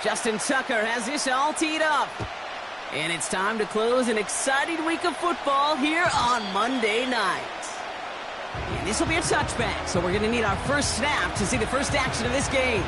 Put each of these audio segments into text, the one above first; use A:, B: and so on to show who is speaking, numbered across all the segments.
A: Justin Tucker has this all teed up. And it's time to close an exciting week of football here on Monday night. And this will be a touchback, so we're going to need our first snap to see the first action of this game.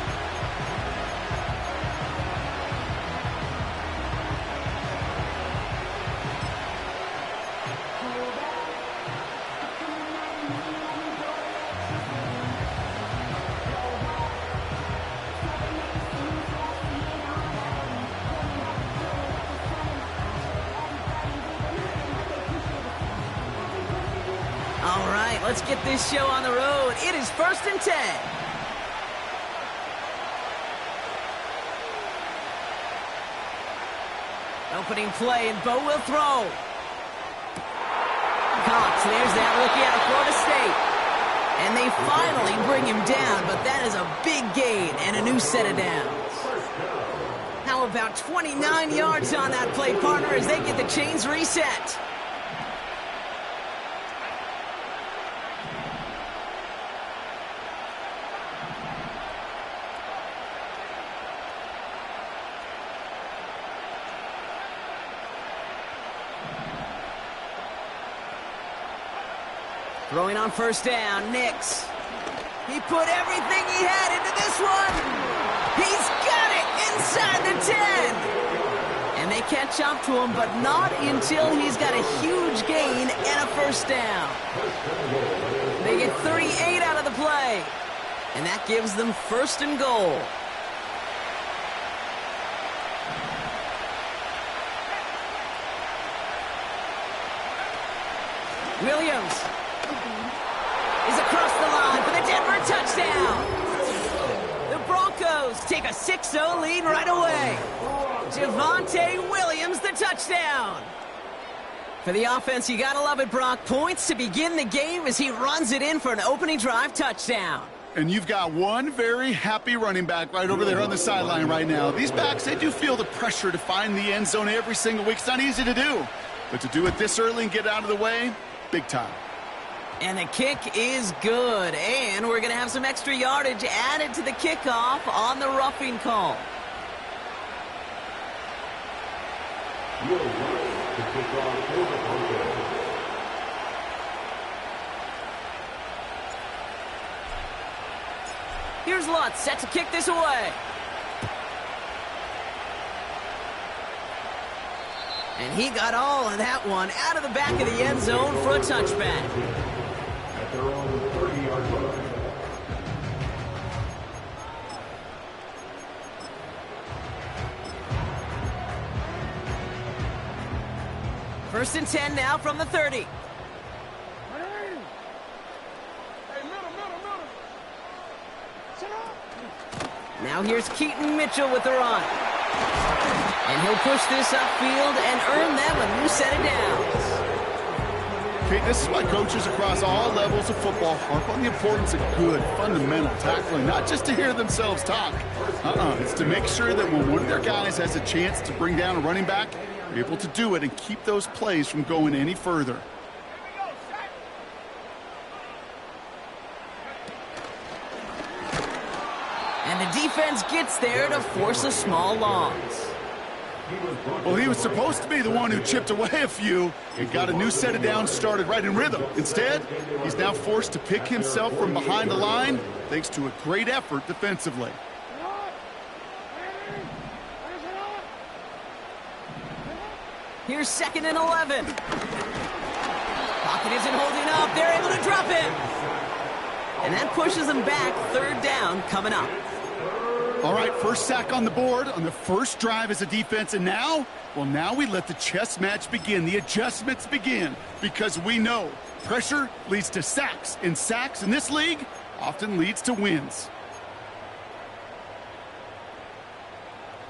A: All right, let's get this show on the road. It is 1st and 10. Opening play, and Bo will throw. Cox, there's that rookie out of Florida State. And they finally bring him down, but that is a big gain and a new set of downs. How about 29 yards on that play, partner, as they get the chains reset. Throwing on first down, Nix. He put everything he had into this one. He's got it inside the 10. And they catch up to him, but not until he's got a huge gain and a first down. They get 38 out of the play. And that gives them 1st and goal. Williams is across the line for the Denver touchdown. The Broncos take a 6-0 lead right away. Javonte Williams, the touchdown. For the offense, you gotta love it, Brock. Points to begin the game as he runs it in for an opening drive touchdown.
B: And you've got one very happy running back right over there on the sideline right now. These backs, they do feel the pressure to find the end zone every single week. It's not easy to do. But to do it this early and get out of the way, big time.
A: And the kick is good. And we're going to have some extra yardage added to the kickoff on the roughing call. Here's Lutz, set to kick this away. And he got all of that one out of the back of the end zone for a touchback.
C: At their own 30-yard line.
A: First and 10 now from the 30. Now here's Keaton Mitchell with the run. And he'll push this upfield and earn them a new set of downs.
B: Okay, this is why coaches across all levels of football harp on the importance of good, fundamental tackling, not just to hear themselves talk. It's to make sure that when one of their guys has a chance to bring down a running back, they're able to do it and keep those plays from going any further.
A: And the defense gets there to force a small loss.
B: Well, he was supposed to be the one who chipped away a few and got a new set of downs started right in rhythm. Instead, he's now forced to pick himself from behind the line thanks to a great effort defensively.
A: Here's 2nd and 11. Pocket isn't holding up. They're able to drop it. And that pushes them back. 3rd down coming up.
B: All right, first sack on the board on the first drive as a defense. And now, well, now we let the chess match begin. The adjustments begin because we know pressure leads to sacks. And sacks in this league often leads to wins.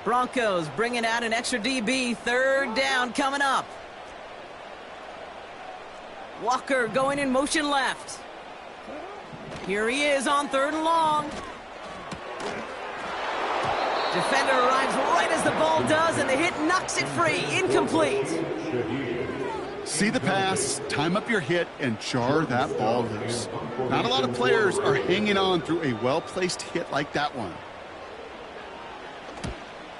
A: Broncos bringing out an extra DB. 3rd down coming up. Walker going in motion left. Here he is on 3rd and long. Defender arrives right as the ball does, and the hit knocks it free. Incomplete.
B: See the pass, time up your hit, and jar that ball loose. Not a lot of players are hanging on through a well-placed hit like that one.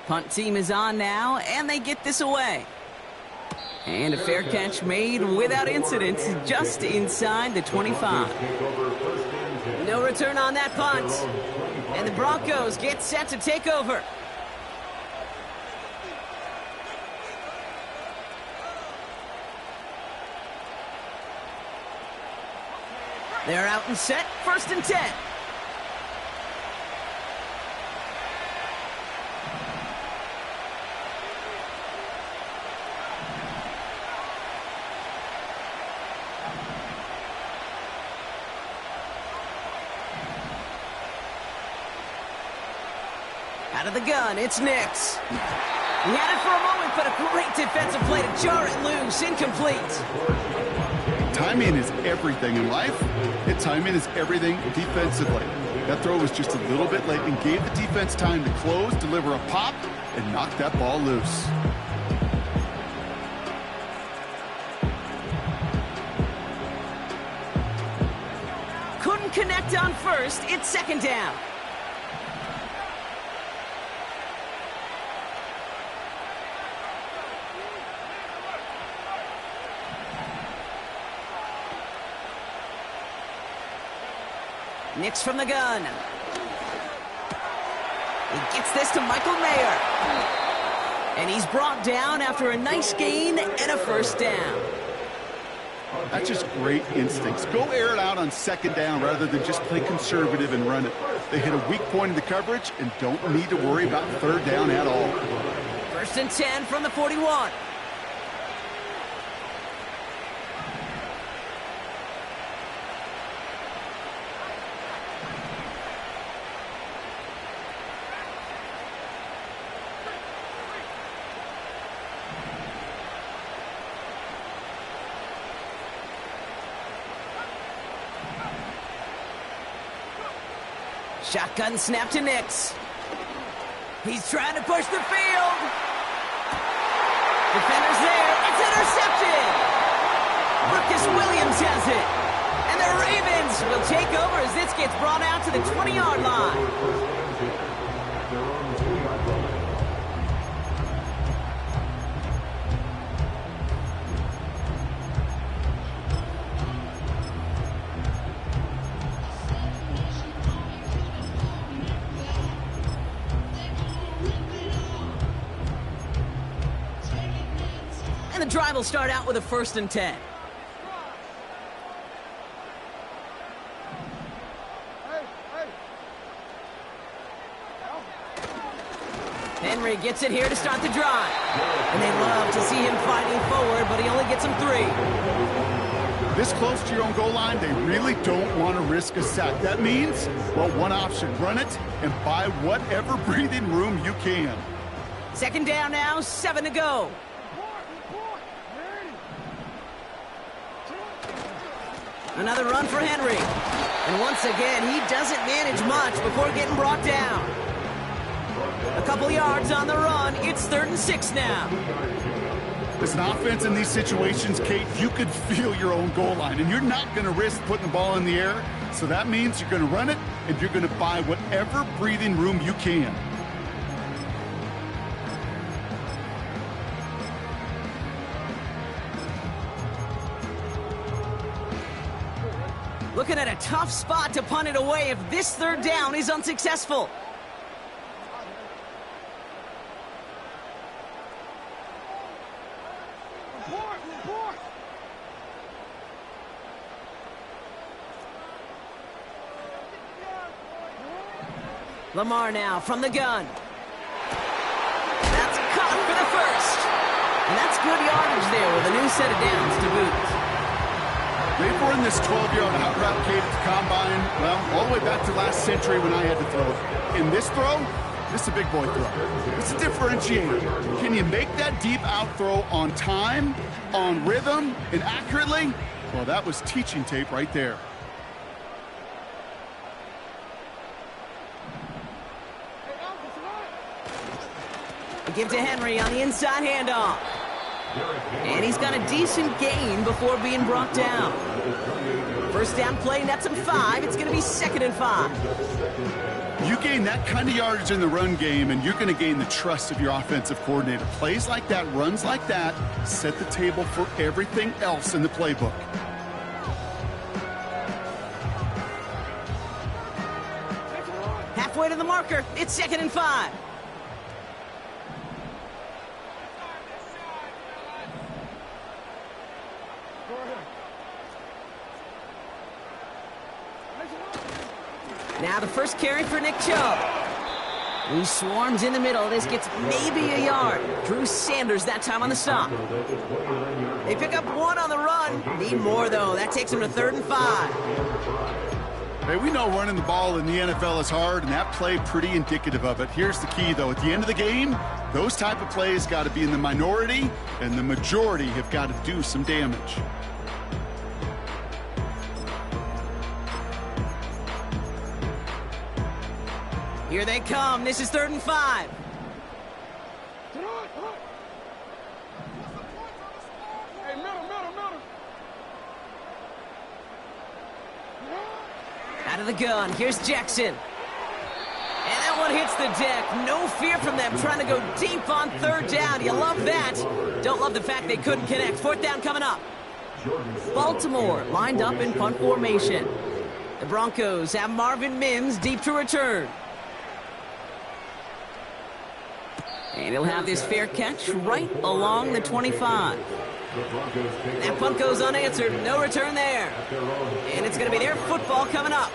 A: Punt team is on now, and they get this away. And a fair catch made without incident, just inside the 25. No return on that punt. And the Broncos get set to take over. They're out and set, 1st and 10. Out of the gun, it's Nix. He had it for a moment, but a great defensive play to jar it loose, incomplete.
B: Timing is everything in life, and timing is everything defensively. That throw was just a little bit late and gave the defense time to close, deliver a pop, and knock that ball loose.
A: Couldn't connect on 1st, it's 2nd down. Nix from the gun. He gets this to Michael Mayer. And he's brought down after a nice gain and a 1st down.
B: That's just great instincts. Go air it out on 2nd down rather than just play conservative and run it. They hit a weak point in the coverage and don't need to worry about 3rd down at all.
A: 1st and 10 from the 41. Shotgun snap to Nix. He's trying to push the field. Defender's there. It's intercepted. Marcus Williams has it. And the Ravens will take over as this gets brought out to the 20-yard line. The drive will start out with a 1st and 10. Henry gets it here to start the drive. And they love to see him fighting forward, but he only gets them 3.
B: This close to your own goal line, they really don't want to risk a sack. That means, well, one option, run it and buy whatever breathing room you can.
A: 2nd down now, 7 to go. Another run for Henry. And once again, he doesn't manage much before getting brought down. A couple yards on the run. It's 3rd and 6 now.
B: As an offense in these situations, Kate, you could feel your own goal line, and you're not going to risk putting the ball in the air. So that means you're going to run it, and you're going to buy whatever breathing room you can.
A: Looking at a tough spot to punt it away if this 3rd down is unsuccessful. Lamar now from the gun. That's caught for the 1st. And that's good yardage there with a new set of downs to boot.
B: They've run this 12-yard out route, Kate, at the combine, well, all the way back to last century when I had to throw it. In this throw, this is a big boy throw. It's a differentiator. Can you make that deep out throw on time, on rhythm, and accurately? Well, that was teaching tape right there.
A: They give to Henry on the inside handoff. And he's got a decent gain before being brought down. First down play nets him 5. It's going to be 2nd and 5.
B: You gain that kind of yardage in the run game, and you're going to gain the trust of your offensive coordinator. Plays like that, runs like that, set the table for everything else in the playbook.
A: Halfway to the marker. It's 2nd and 5. Now the first carry for Nick Chubb. He swarms in the middle. This gets maybe a yard. Drew Sanders that time on the stop. They pick up 1 on the run. Need more, though. That takes him to 3rd and 5.
B: Hey, we know running the ball in the NFL is hard, and that play pretty indicative of it. Here's the key, though. At the end of the game, those type of plays got to be in the minority, and the majority have got to do some damage.
A: Here they come. This is 3rd and 5. Out of the gun. Here's Jackson. And that one hits the deck. No fear from them trying to go deep on 3rd down. You love that. Don't love the fact they couldn't connect. 4th down coming up. Baltimore lined up in punt formation. The Broncos have Marvin Mims deep to return. And he'll have this fair catch right along the 25. That punt goes unanswered. No return there. And it's going to be their football coming up.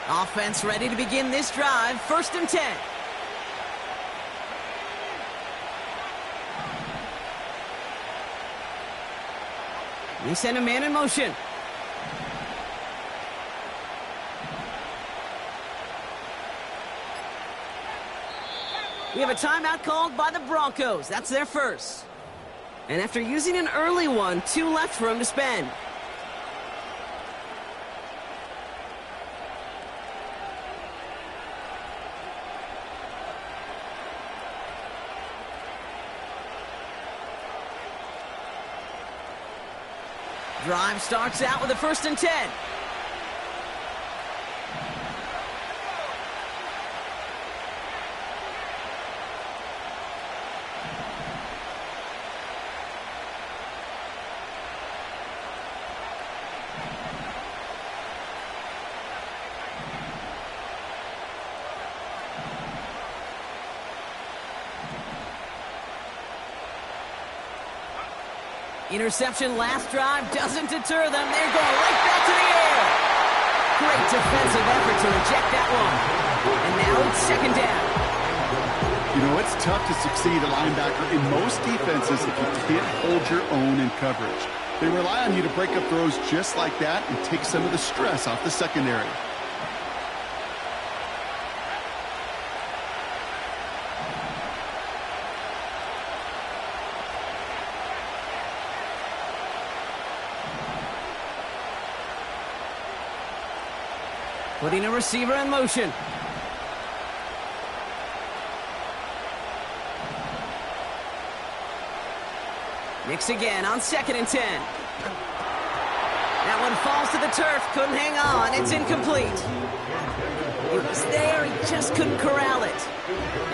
A: Offense ready to begin this drive. 1st and 10. They send a man in motion. We have a timeout called by the Broncos. That's their first. And after using an early one, 2 left for him to spend. Drive starts out with a 1st and 10. Interception last drive doesn't deter them. They're going right back to the air. Great defensive effort to reject that one. And now it's 2nd down.
B: You know, it's tough to succeed a linebacker in most defenses if you can't hold your own in coverage. They rely on you to break up throws just like that and take some of the stress off the secondary.
A: Putting a receiver in motion. Nix again on 2nd and 10. That one falls to the turf. Couldn't hang on. It's incomplete. It was there. He just couldn't corral it.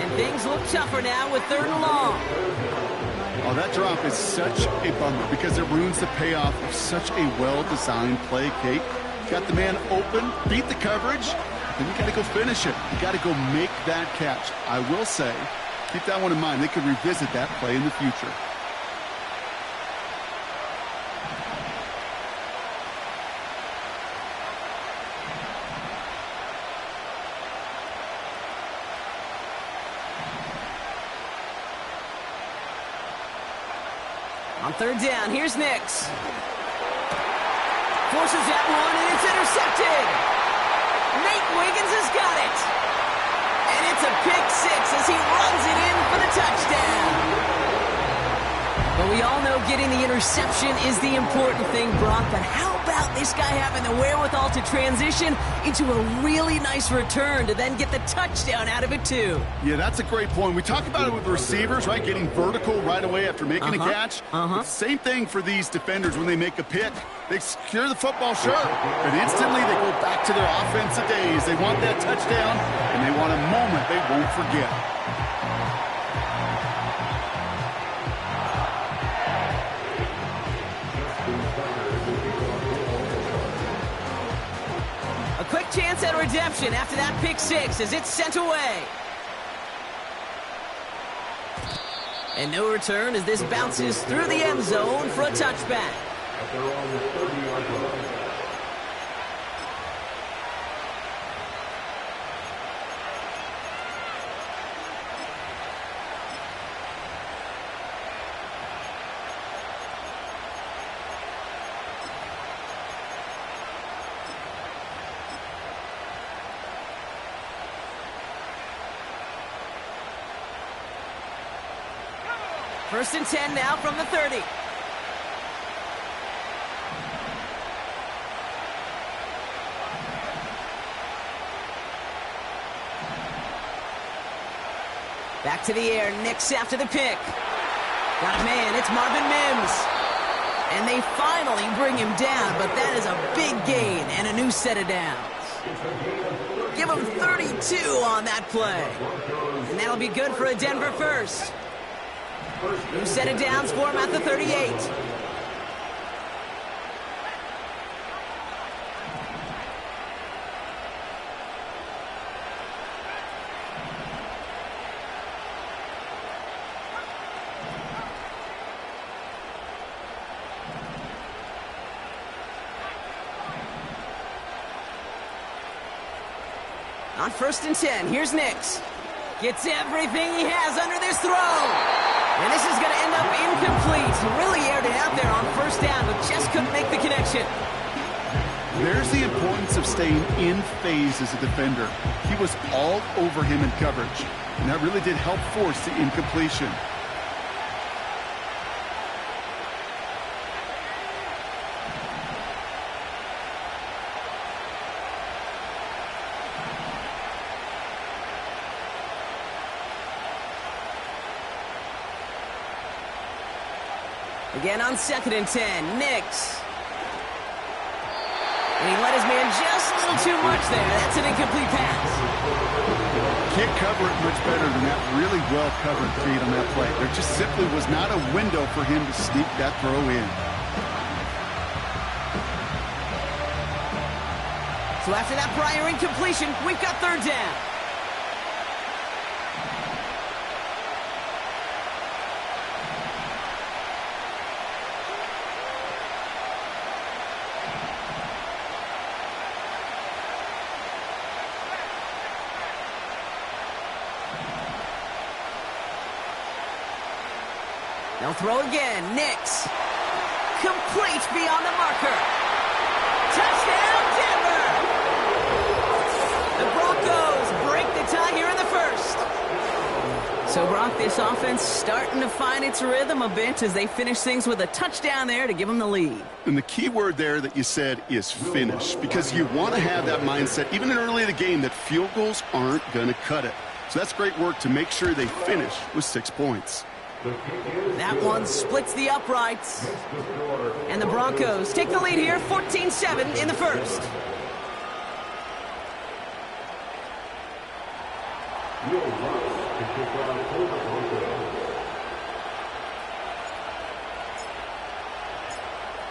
A: And things look tougher now with 3rd and long.
B: Oh, that drop is such a bummer because it ruins the payoff of such a well-designed play, Kate. Got the man open, beat the coverage, then you got to go finish it. You got to go make that catch. I will say, keep that one in mind. They could revisit that play in the future.
A: On 3rd down, here's Nix. Forces that one, and it's intercepted. Nate Wiggins has got it. And it's a pick 6 as he runs it in for the touchdown. Well, we all know getting the interception is the important thing, Brock, but how about this guy having the wherewithal to transition into a really nice return to then get the touchdown out of it, too?
B: Yeah, that's a great point. We talk about it with receivers, right? Getting vertical right away after making a catch. Same thing for these defenders when they make a pick. They secure the football, sure, but instantly they go back to their offensive days. They want that touchdown, and they want a moment they won't forget.
A: A quick chance at redemption after that pick six as it's sent away. And no return as this bounces through the end zone for a touchback.
C: At their own 30-yard line.
A: First and 10 now from the 30. Back to the air, Nix after the pick. Got a man, it's Marvin Mims. And they finally bring him down, but that is a big gain and a new set of downs. Give him 32 on that play. And that'll be good for a Denver first. New set of downs for him at the 38. On first and 10, here's Nix. Gets everything he has under this throw. And this is going to end up incomplete. He really aired it out there on first down, but just couldn't make the connection.
B: There's the importance of staying in phase as a defender. He was all over him in coverage, and that really did help force the incompletion.
A: Again on second and 10, Nix. And he let his man just a little too much there. That's an incomplete pass.
B: Can't cover it much better than that really well-covered feed on that play. There just simply was not a window for him to sneak that throw in.
A: So after that prior incompletion, we've got third down. They'll throw again. Nix. Complete beyond the marker. Touchdown, Denver! The Broncos break the tie here in the first. So, Brock, this offense starting to find its rhythm a bit as they finish things with a touchdown there to give them the lead.
B: And the key word there that you said is finish, because you want to have that mindset, even in early in the game, that field goals aren't going to cut it. So that's great work to make sure they finish with 6 points.
A: That one splits the uprights. And the Broncos take the lead here, 14-7 in the first.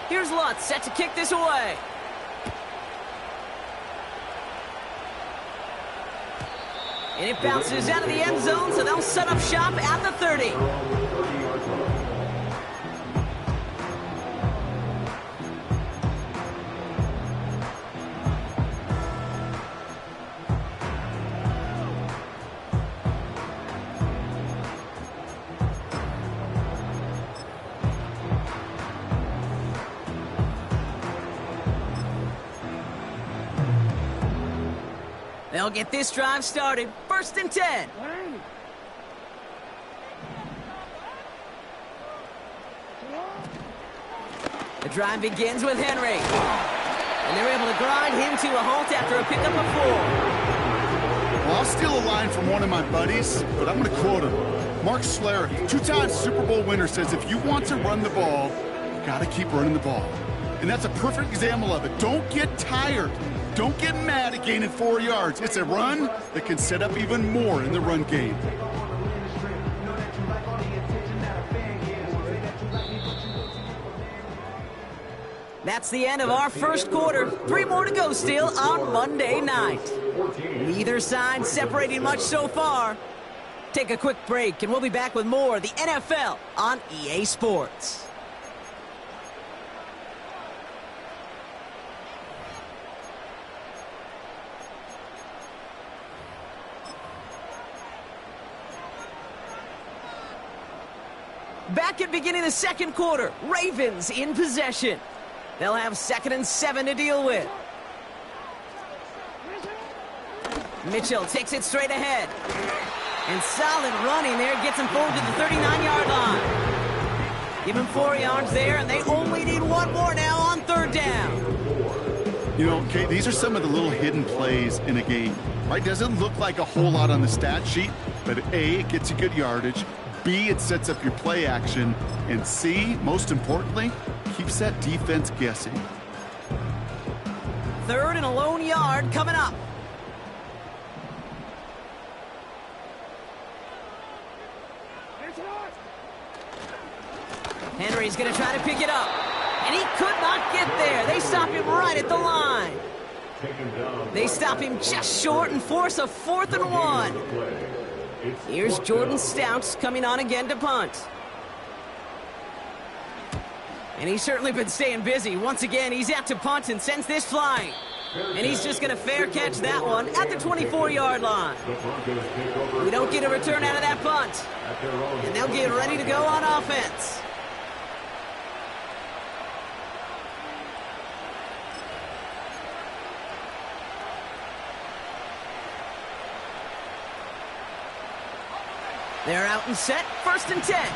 A: Here's Lutz set to kick this away. And it bounces out of the end zone, so they'll set up shop at the 30. They'll get this drive started. First and 10. The drive begins with Henry. And they're able to grind him to a halt after a pickup of 4.
B: Well, I'll steal a line from one of my buddies, but I'm going to quote him. Mark Schlereth, 2-time Super Bowl winner, says if you want to run the ball, you got to keep running the ball. And that's a perfect example of it. Don't get tired. Don't get mad at gaining 4 yards. It's a run that can set up even more in the run game.
A: That's the end of our first quarter. 3 more to go still on Monday night. Neither side separating much so far. Take a quick break, and we'll be back with more of the NFL on EA Sports. Back at beginning of the second quarter, Ravens in possession. They'll have 2nd and 7 to deal with. Mitchell takes it straight ahead. And solid running there gets him forward to the 39-yard line. Give him 4 yards there, and they only need 1 more now on 3rd down.
B: You know, Kate, these are some of the little hidden plays in a game, right? Doesn't look like a whole lot on the stat sheet, but A, it gets you good yardage. B, it sets up your play action. And C, most importantly, keeps that defense guessing.
A: 3rd and a lone yard coming up. Henry's going to try to pick it up. And he could not get there. They stop him right at the line. They stop him just short and force a 4th and 1. Here's Jordan Stouts coming on again to punt. And he's certainly been staying busy. Once again, he's out to punt and sends this flying. And he's just going to fair catch that one at the 24-yard line. We don't get a return out of that punt. And they'll get ready to go on offense. They're out and set, 1st and 10.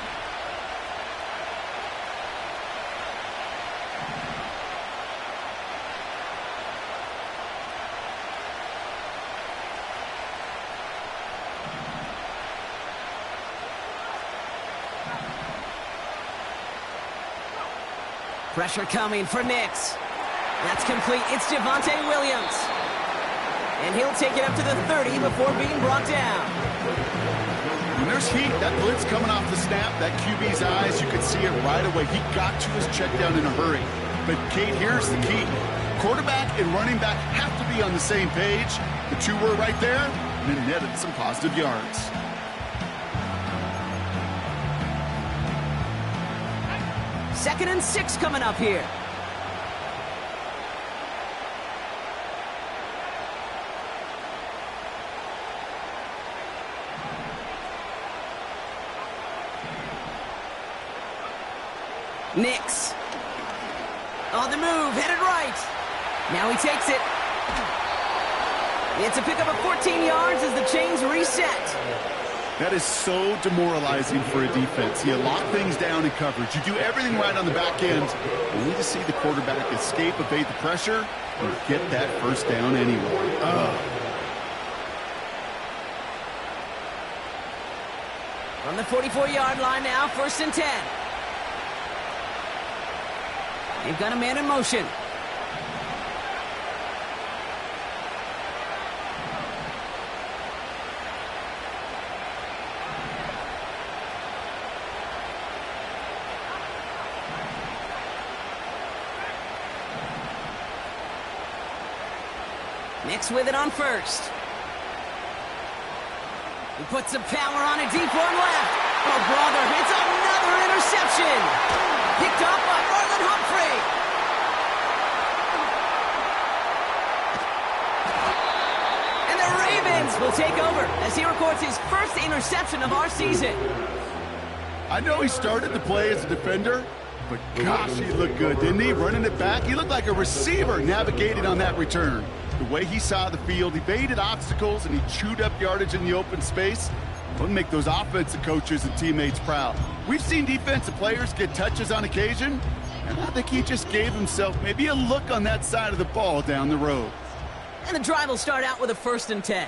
A: Pressure coming for Nix. That's complete. It's Javonte Williams. And he'll take it up to the 30 before being brought down.
B: When there's heat, that blitz coming off the snap, that QB's eyes, you could see it right away. He got to his check down in a hurry. But, Kate, here's the key. Quarterback and running back have to be on the same page. The 2 were right there, and it netted some positive yards.
A: Second and 6 coming up here. Nix. On the move, headed right. Now he takes it. It's a pickup of 14 yards as the chains reset.
B: That is so demoralizing for a defense. You lock things down in coverage. You do everything right on the back end. You need to see the quarterback escape, evade the pressure, and get that 1st down anyway.
A: On the 44-yard line now, 1st and 10. They've got a man in motion. Nix with it on 1st. He puts some power on it, deep one left. Oh, brother, it's another interception. Picked up by Marlon Humphrey. And the Ravens will take over as he records his 1st interception of our season.
B: I know he started the play as a defender, but gosh, he looked good, didn't he? Running it back, he looked like a receiver navigating on that return. The way he saw the field, evaded obstacles, and he chewed up yardage in the open space. Wouldn't make those offensive coaches and teammates proud. We've seen defensive players get touches on occasion, And I think he just gave himself maybe a look on that side of the ball down the road.
A: And the drive will start out with a 1st and 10.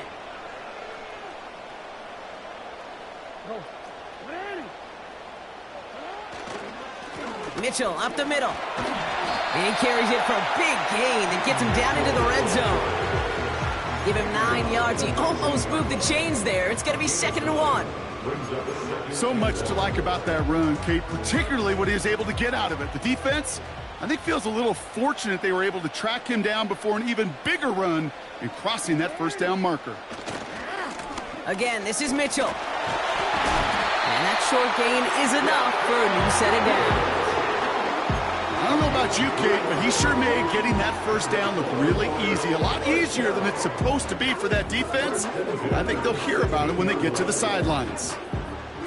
A: Mitchell up the middle. And he carries it for a big gain that gets him down into the red zone. Give him 9 yards. He almost moved the chains there. It's going to be 2nd and 1.
B: So much to like about that run, Kate, particularly what he was able to get out of it. The defense, I think, feels a little fortunate they were able to track him down before an even bigger run and crossing that 1st down marker.
A: Again, this is Mitchell. And that short gain is enough for a new set of downs.
B: I don't know about you, Kate, but he sure made getting that 1st down look really easy. A lot easier than it's supposed to be for that defense. I think they'll hear about it when they get to the sidelines.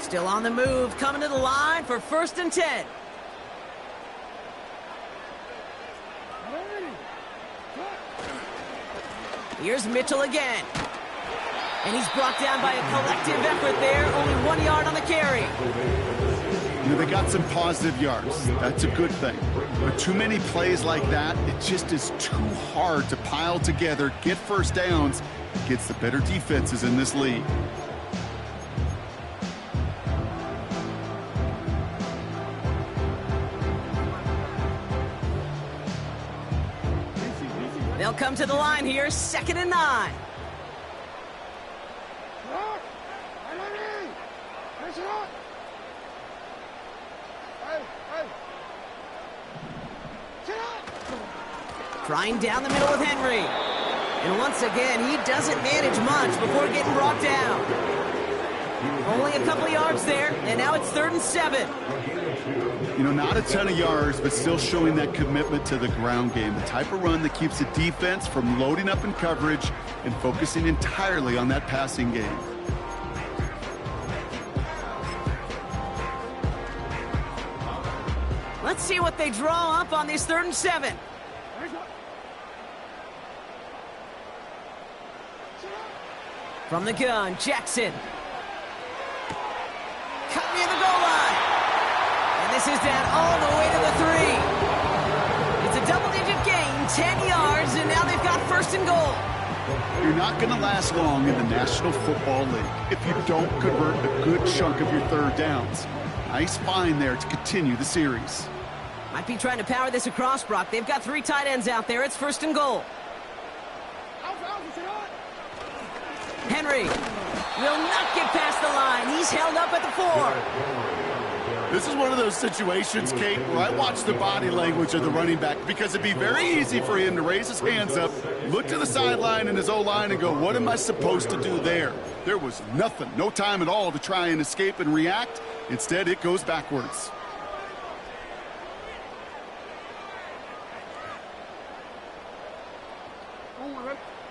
A: Still on the move, coming to the line for 1st and 10. Here's Mitchell again. And he's brought down by a collective effort there. Only 1 yard on the carry.
B: You know, they got some positive yards. That's a good thing. But too many plays like that, it just is too hard to pile together, get 1st downs, against the better defenses in this league.
A: They'll come to the line here, 2nd and 9. Trying down the middle with Henry. And once again, he doesn't manage much before getting brought down. Only a couple yards there, and now it's 3rd and 7.
B: You know, not a ton of yards, but still showing that commitment to the ground game. The type of run that keeps the defense from loading up in coverage and focusing entirely on that passing game.
A: Let's see what they draw up on this 3rd and 7. From the gun, Jackson. Cut near the goal line. And this is down all the way to the 3. It's a double-digit gain, 10 yards, and now they've got 1st and goal.
B: You're not going to last long in the National Football League if you don't convert a good chunk of your 3rd downs. Nice find there to continue the series.
A: Might be trying to power this across, Brock. They've got 3 tight ends out there. It's 1st and goal. Henry will not get past the line. He's held up at the 4.
B: This is one of those situations, Kate, where I watch the body language of the running back because it'd be very easy for him to raise his hands up, look to the sideline and his O-line and go, what am I supposed to do there? There was nothing, no time at all to try and escape and react. Instead, it goes backwards.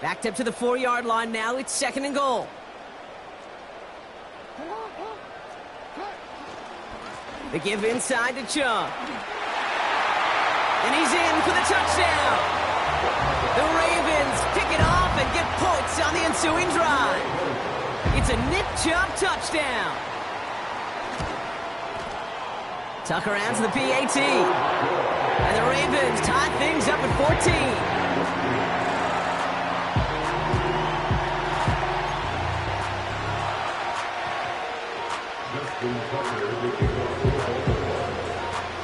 A: Backed up to the 4-yard line now. It's 2nd and goal. They give inside to Chung. And he's in for the touchdown. The Ravens pick it off and get points on the ensuing drive. It's a Nick Chubb touchdown. Tucker adds the PAT. And the Ravens tie things up at 14.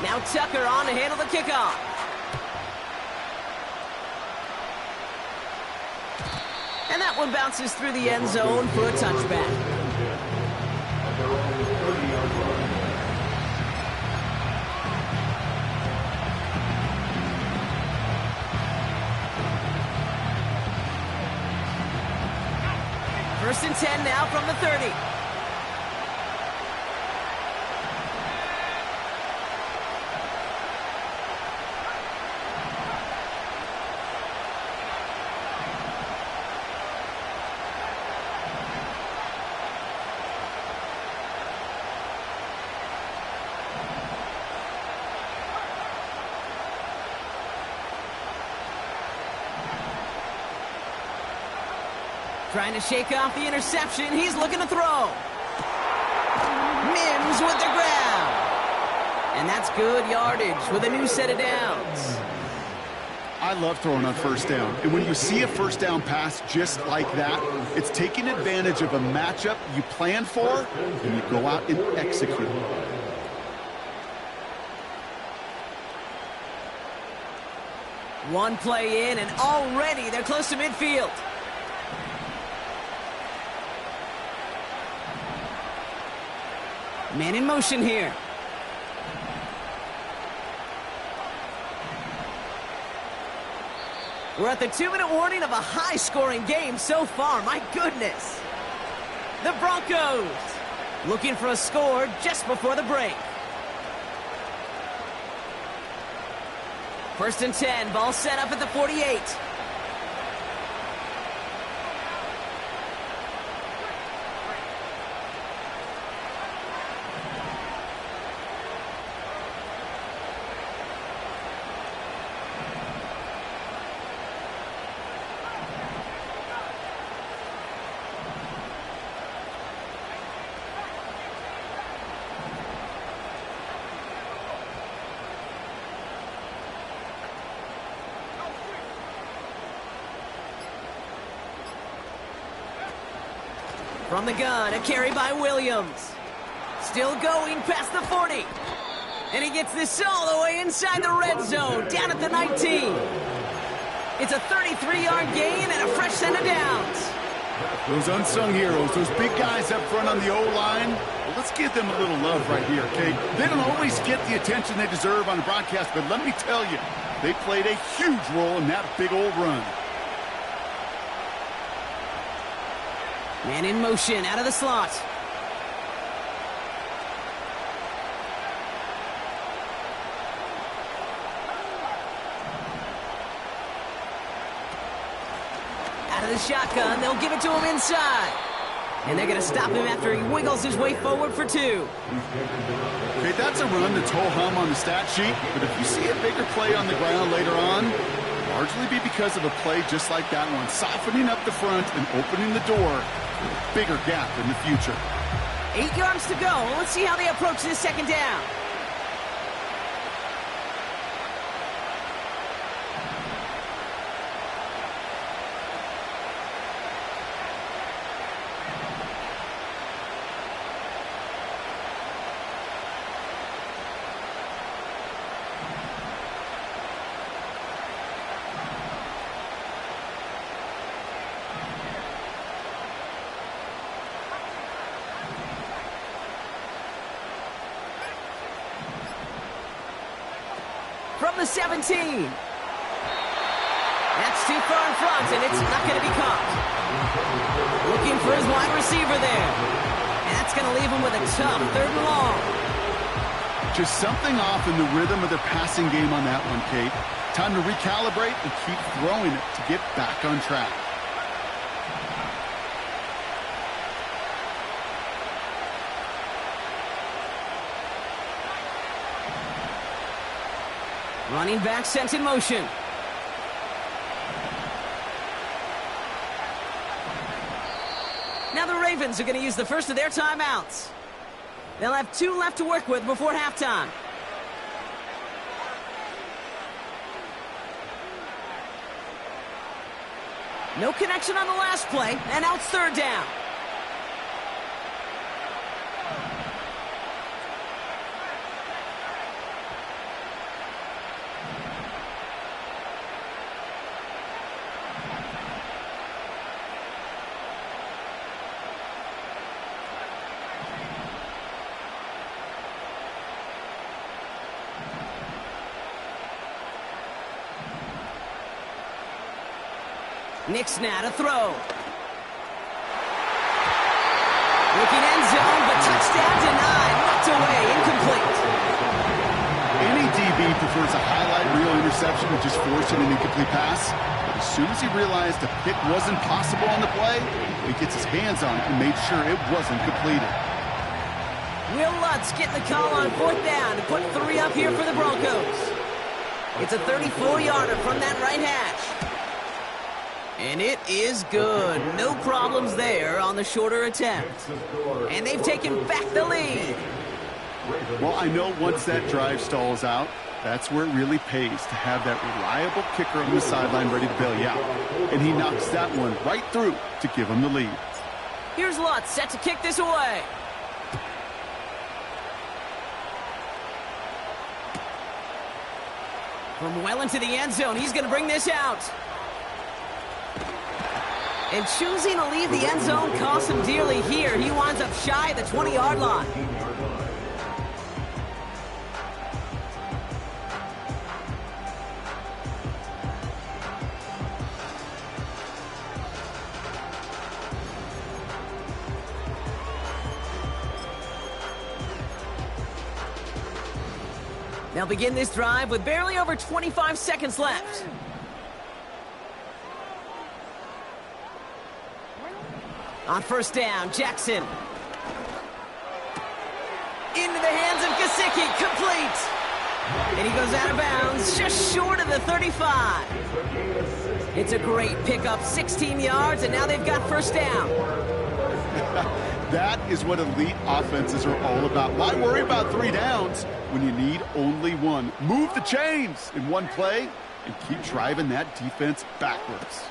A: Now Tucker on to handle the kickoff. And that one bounces through the end zone for a touchback. First and 10 now from the 30. Trying to shake off the interception. He's looking to throw. Mims with the grab. And that's good yardage with a new set of downs.
B: I love throwing on first down. And when you see a first down pass just like that, it's taking advantage of a matchup you planned for, and you go out and execute.
A: One play in, and already they're close to midfield. Man in motion here. We're at the 2-minute warning of a high-scoring game so far. My goodness. The Broncos looking for a score just before the break. 1st and 10. Ball set up at the 48. From the gun, a carry by Williams. Still going past the 40. And he gets this all the way inside the red zone, down at the 19. It's a 33-yard gain and a fresh set of downs.
B: Those unsung heroes, those big guys up front on the O-line, well, let's give them a little love right here, okay? They don't always get the attention they deserve on the broadcast, but let me tell you, they played a huge role in that big old run.
A: Man in motion, out of the slot. Out of the shotgun, they'll give it to him inside. And they're going to stop him after he wiggles his way forward for 2.
B: Okay, that's a run that's ho-hum on the stat sheet, but if you see a bigger play on the ground later on, largely be because of a play just like that one, softening up the front and opening the door for a bigger gap in the future.
A: 8 yards to go. Let's see how they approach this 2nd down. From the 17. That's too far in front, and it's not going to be caught. Looking for his wide receiver there. And that's going to leave him with a tough 3rd and long.
B: Just something off in the rhythm of their passing game on that one, Kate. Time to recalibrate and keep throwing it to get back on track.
A: Running back sent in motion. Now the Ravens are going to use the first of their timeouts. They'll have 2 left to work with before halftime. No connection on the last play, and now it's 3rd down. Nick's now to throw. Looking end zone, but touchdown denied. Knocked away, incomplete.
B: Any DB prefers a highlight reel interception to just forcing an incomplete pass. But as soon as he realized a pick wasn't possible on the play, he gets his hands on it and made sure it wasn't completed.
A: Will Lutz getting the call on 4th down to put 3 up here for the Broncos. It's a 34-yarder from that right hash. And it is good. No problems there on the shorter attempt. And they've taken back the lead.
B: Well, I know once that drive stalls out, that's where it really pays to have that reliable kicker on the sideline ready to bail you out. And he knocks that one right through to give him the lead.
A: Here's Lutz set to kick this away. From well into the end zone, he's going to bring this out. And choosing to leave the end zone costs him dearly here. He winds up shy of the 20-yard line. They'll begin this drive with barely over 25 seconds left. On first down, Jackson. Into the hands of Gesicki, complete. And he goes out of bounds, just short of the 35. It's a great pickup, 16 yards, and now they've got first down.
B: That is what elite offenses are all about. Why worry about 3 downs when you need only one? Move the chains in one play and keep driving that defense backwards.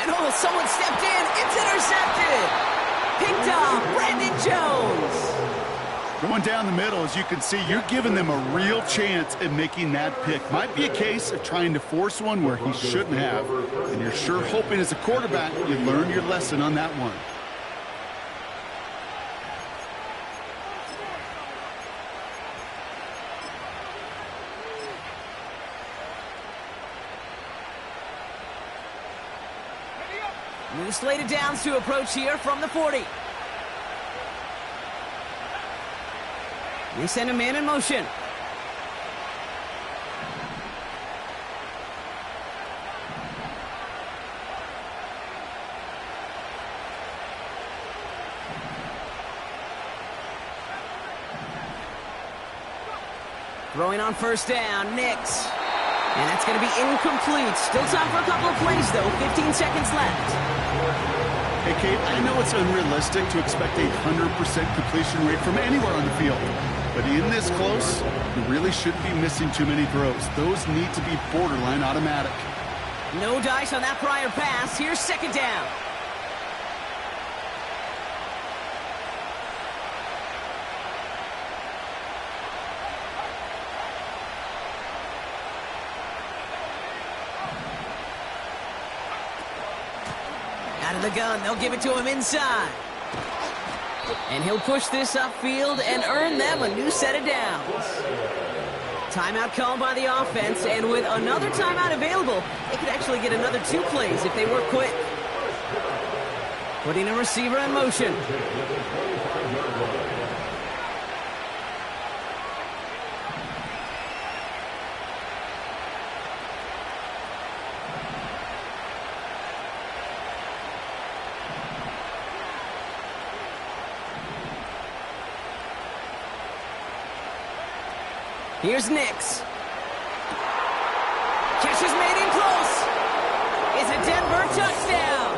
A: And oh, someone stepped in. It's intercepted. Picked off Brandon Jones.
B: Going down the middle, as you can see, you're giving them a real chance at making that pick. Might be a case of trying to force one where he shouldn't have. And you're sure hoping as a quarterback you learn your lesson on that one.
A: New slated downs to approach here from the 40. They send a man in motion. Throwing on first down, Nix. And that's going to be incomplete. Still time for a couple of plays, though. 15 seconds left.
B: Hey, Kate, I know it's unrealistic to expect a 100% completion rate from anywhere on the field. But in this close, you really shouldn't be missing too many throws. Those need to be borderline automatic.
A: No dice on that prior pass. Here's second down. Out of the gun, they'll give it to him inside. And he'll push this upfield and earn them a new set of downs. Timeout called by the offense, and with another timeout available, they could actually get another 2 plays if they work quick. Putting a receiver in motion. Here's Nix. Catch is made in close. It's a Denver touchdown.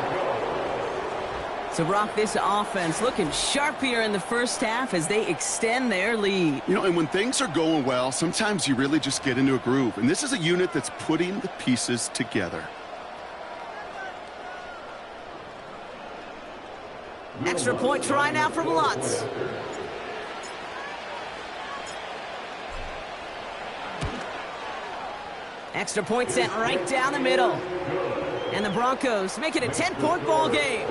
A: So, Brock, this offense looking sharp here in the first half as they extend their lead.
B: You know, and when things are going well, sometimes you really just get into a groove. And this is a unit that's putting the pieces together.
A: Extra point try now from Lutz. Extra point sent right down the middle. And the Broncos make it a 10-point ball game.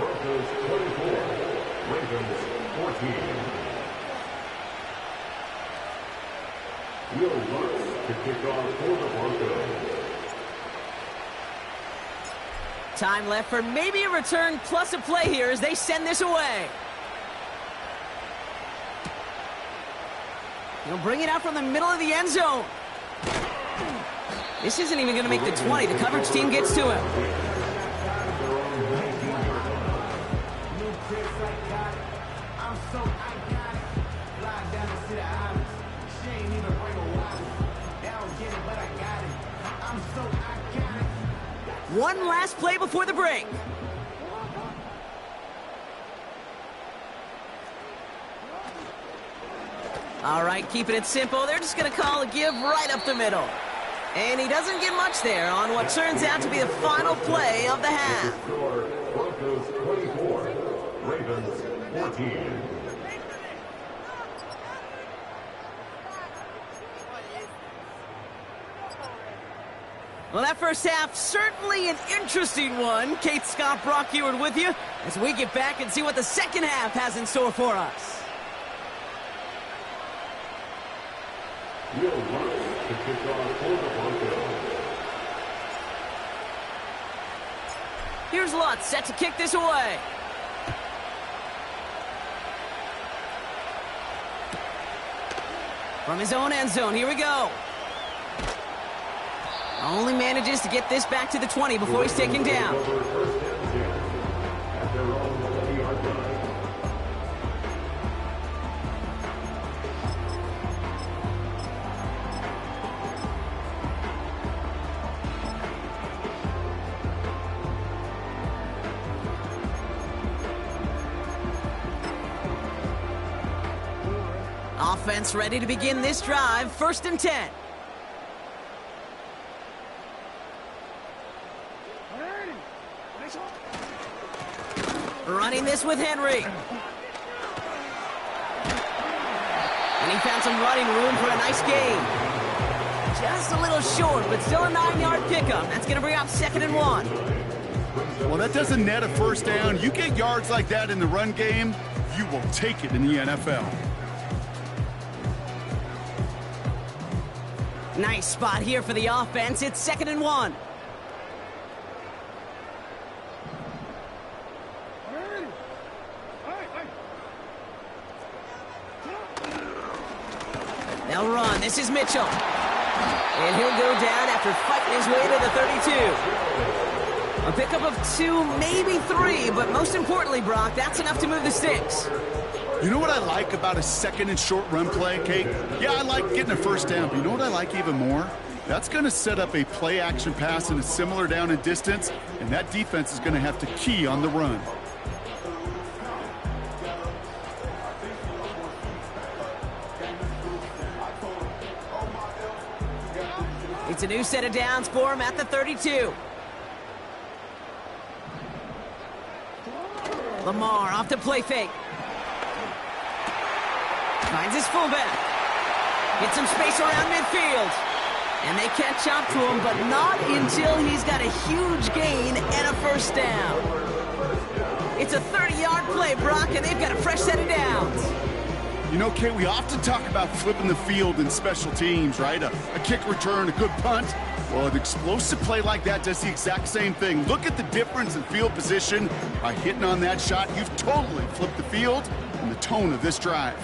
A: Time left for maybe a return plus a play here as they send this away. He'll bring it out from the middle of the end zone. This isn't even going to make the 20. The coverage team gets to him. One last play before the break. All right, keeping it simple. They're just going to call a give right up the middle. And he doesn't get much there on what turns out to be the final play of the half.
C: Broncos 24, Ravens 14.
A: Well, that first half, certainly an interesting one. Kate, Scott, Brock Ewart with you as we get back and see what the second half has in store for us.
C: Will Ryan to kick off for the Broncos.
A: Here's Lutz, set to kick this away. From his own end zone, here we go. Only manages to get this back to the 20 before he's taken down. Offense ready to begin this drive, 1st and 10. Running this with Henry. And he found some running room for a nice gain. Just a little short, but still a 9-yard pickup. That's going to bring up 2nd and 1.
B: Well, that doesn't net a first down. You get yards like that in the run game, you will take it in the NFL.
A: Nice spot here for the offense. It's 2nd and 1. They'll run. This is Mitchell. And he'll go down after fighting his way to the 32. A pickup of 2, maybe 3, but most importantly, Brock, that's enough to move the sticks.
B: You know what I like about a 2nd and short run play, Kate? Yeah, I like getting a first down, but you know what I like even more? That's going to set up a play-action pass in a similar down and distance, and that defense is going to have to key on the run.
A: It's a new set of downs for him at the 32. Lamar off to play fake. Finds his fullback. Gets some space around midfield. And they catch up to him, but not until he's got a huge gain and a first down. It's a 30-yard play, Brock, and they've got a fresh set of downs.
B: You know, Kate, we often talk about flipping the field in special teams, right? A kick return, a good punt. Well, an explosive play like that does the exact same thing. Look at the difference in field position. By hitting on that shot, you've totally flipped the field and the tone of this drive.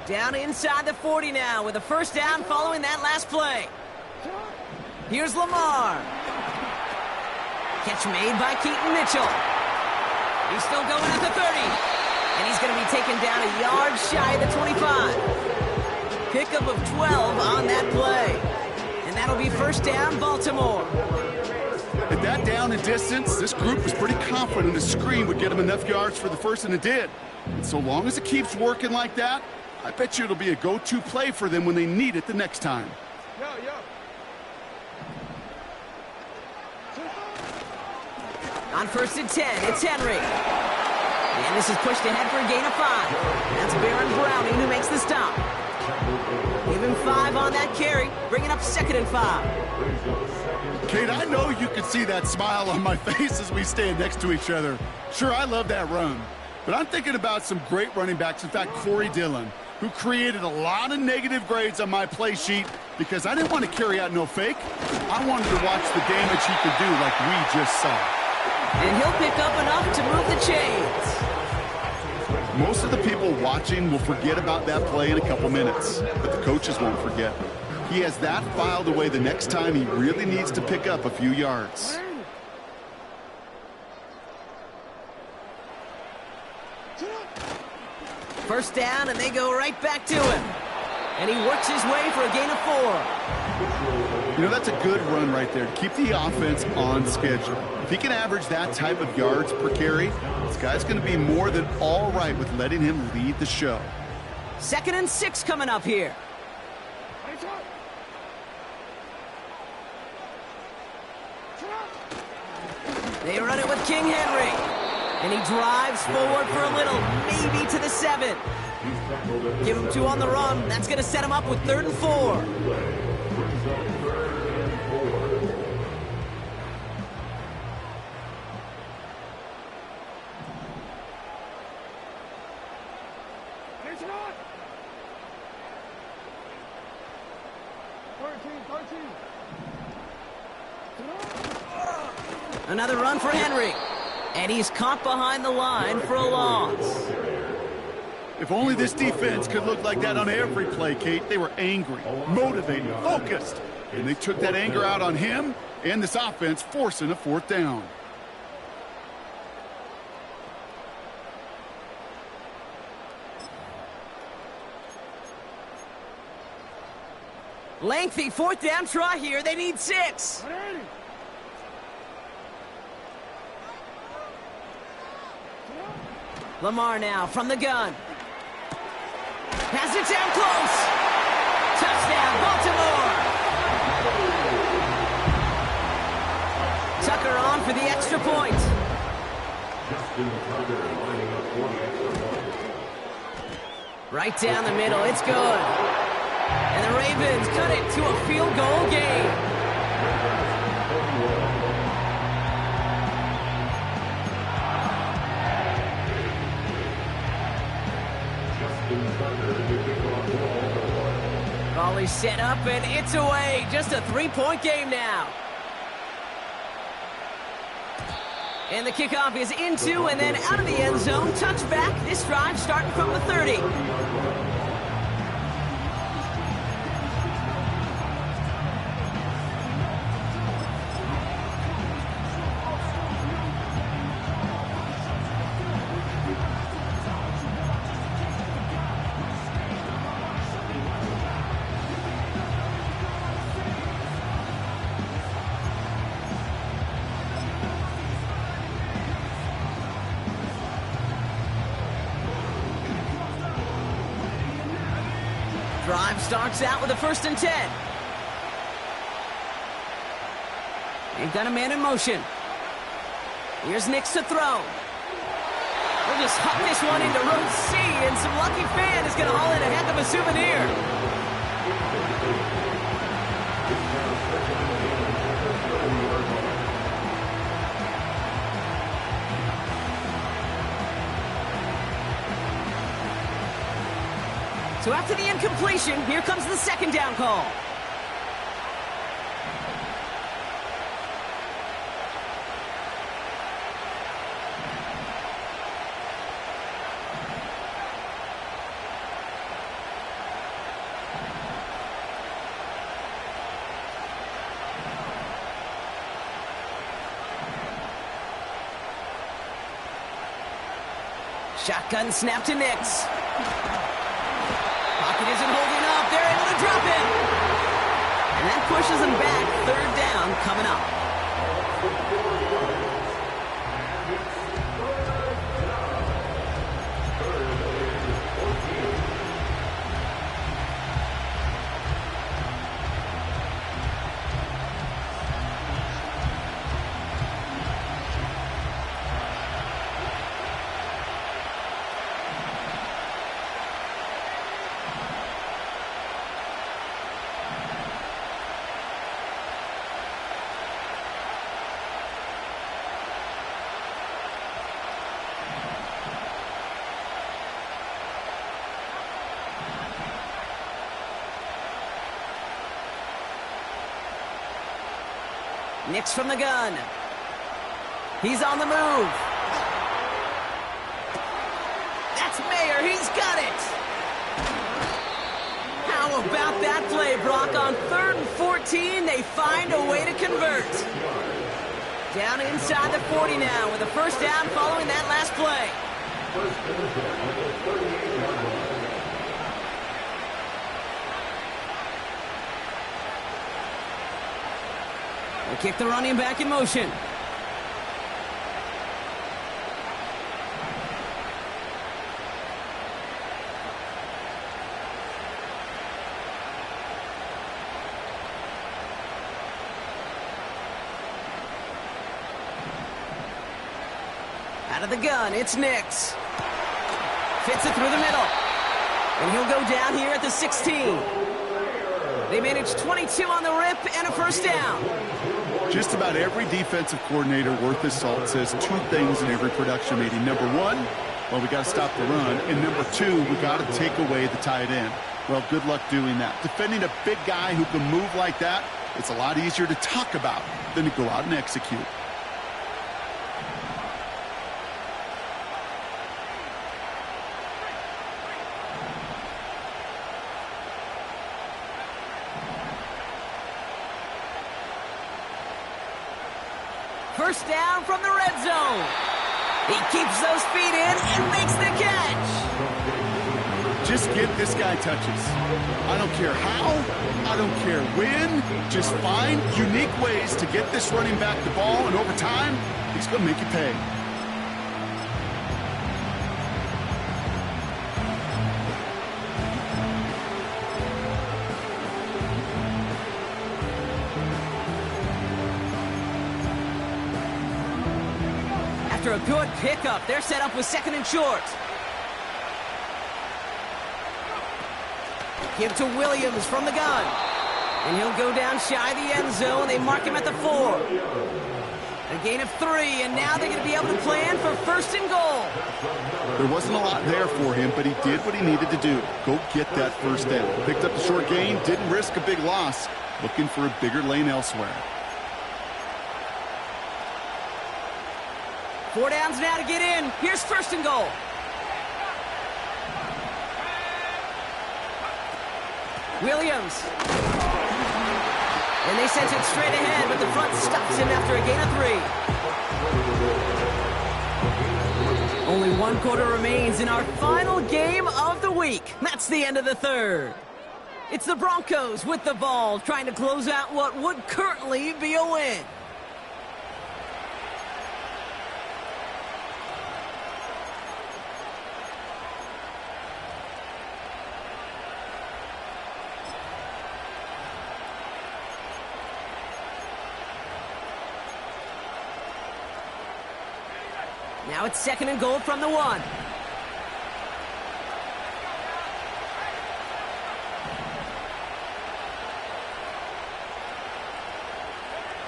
A: Down inside the 40 now with a first down following that last play. Here's Lamar. Catch made by Keaton Mitchell. He's still going at the 30. And he's going to be taken down a yard shy of the 25. Pickup of 12 on that play. And that'll be first down, Baltimore.
B: At that down and distance, this group was pretty confident a screen would get them enough yards for the first, and it did. And so long as it keeps working like that, I bet you it'll be a go-to play for them when they need it the next time.
A: On 1st and 10, it's Henry. And this is pushed ahead for a gain of 5. That's Baron Browning who makes the stop. Give him 5 on that carry, bringing up 2nd and 5.
B: Kate, I know you can see that smile on my face as we stand next to each other. Sure, I love that run. But I'm thinking about some great running backs. In fact, Corey Dillon, who created a lot of negative grades on my play sheet because I didn't want to carry out no fake. I wanted to watch the damage he could do like we just saw.
A: And he'll pick up enough to move the chains.
B: Most of the people watching will forget about that play in a couple minutes, but the coaches won't forget. He has that filed away the next time he really needs to pick up a few yards.
A: First down, and they go right back to him. And he works his way for a gain of 4.
B: You know, that's a good run right there to keep the offense on schedule. If he can average that type of yards per carry, this guy's going to be more than all right with letting him lead the show.
A: 2nd and 6 coming up here. They run it with King Henry. And he drives forward for a little, maybe to the 7. Give him 2 on the run. That's going to set him up with 3rd and 4. Another run for Henry. And he's caught behind the line for a loss.
B: If only this defense could look like that on every play, Kate. They were angry, motivated, focused. And they took that anger out on him and this offense, forcing a 4th down.
A: Lengthy 4th down try here. They need 6. Lamar now from the gun. Has it down close. Touchdown, Baltimore. Tucker on for the extra point. Right down the middle, it's good. And the Ravens cut it to a field goal game. Volley set up and it's away. Just a 3-point game now. And the kickoff is into and then out of the end zone. Touchback. This drive starting from the 30. Drive starts out with a 1st and 10. They've got a man in motion. Here's Nix to throw. We'll just huck this one into row C, and some lucky fan is going to haul in a heck of a souvenir. So after the incompletion, here comes the 2nd down call. Shotgun snap to Nix. Pocket isn't holding up. They're able to drop it. And that pushes them back. 3rd down coming up. Nix from the gun. He's on the move. That's Mayer. He's got it. How about that play, Brock? On 3rd and 14, they find a way to convert. Down inside the 40 now with a 1st down following that last play. They kick the running back in motion. of the gun, it's Nix. Fits it through the middle. And he'll go down here at the 16. They managed 22 on the rip and a first down.
B: Just about every defensive coordinator worth his salt says two things in every production meeting. Number one, well, we got to stop the run. And number two, we got to take away the tight end. Well, good luck doing that. Defending a big guy who can move like that, it's a lot easier to talk about than to go out and execute.
A: First down from the red zone. He keeps those feet in and makes the catch.
B: Just get this guy touches. I don't care how, I don't care when. Just find unique ways to get this running back the ball, and over time, he's going to make you pay.
A: After a good pickup, they're set up with second and short. Give to Williams from the gun. And he'll go down shy of the end zone. They mark him at the 4. A gain of 3, and now they're going to be able to plan for first and goal.
B: There wasn't a lot there for him, but he did what he needed to do. Go get that first down. Picked up the short gain, didn't risk a big loss. Looking for a bigger lane elsewhere.
A: 4 downs now to get in. Here's first and goal. Williams. And they sent it straight ahead, but the front stops him after a gain of 3. Only 1 quarter remains in our final game of the week. That's the end of the third. It's the Broncos with the ball, trying to close out what would currently be a win. Now it's second and goal from the 1.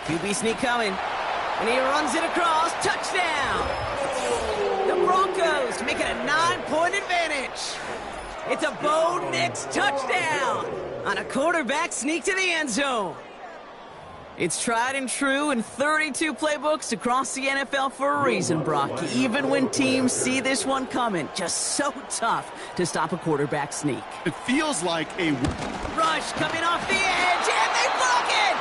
A: QB sneak coming. And he runs it across. Touchdown! The Broncos make it a 9-point advantage. It's a Bo Nix touchdown on a quarterback sneak to the end zone. It's tried and true in 32 playbooks across the NFL for a reason, Brock. Even when teams see this one coming, just so tough to stop a quarterback sneak.
B: It feels like a
A: rush coming off the edge, and they block it!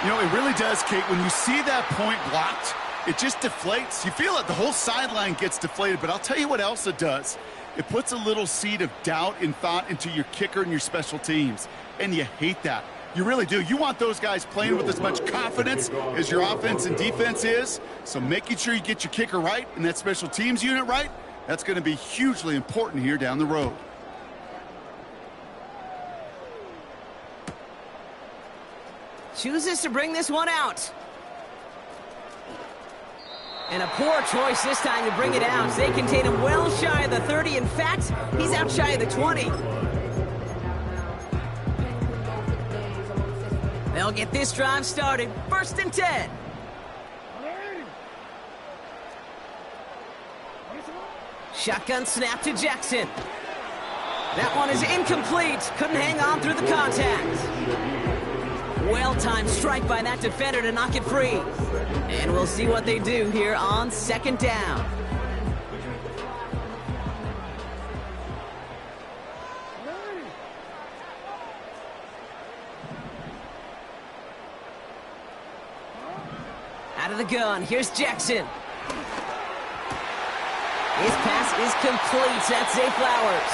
B: You know, it really does, Kate. When you see that point blocked, it just deflates. You feel it. The whole sideline gets deflated, but I'll tell you what else it does. It puts a little seed of doubt and thought into your kicker and your special teams, and you hate that. You really do. You want those guys playing with as much confidence as your offense and defense is. So making sure you get your kicker right and that special teams unit right, that's going to be hugely important here down the road.
A: Chooses to bring this one out. And a poor choice this time to bring it out. They contain him well shy of the 30. In fact, he's out shy of the 20. They'll get this drive started. First and 10. Shotgun snap to Jackson. That one is incomplete. Couldn't hang on through the contact. Well-timed strike by that defender to knock it free. And we'll see what they do here on second down. Out of the gun, here's Jackson. His pass is complete. That's Zay Flowers.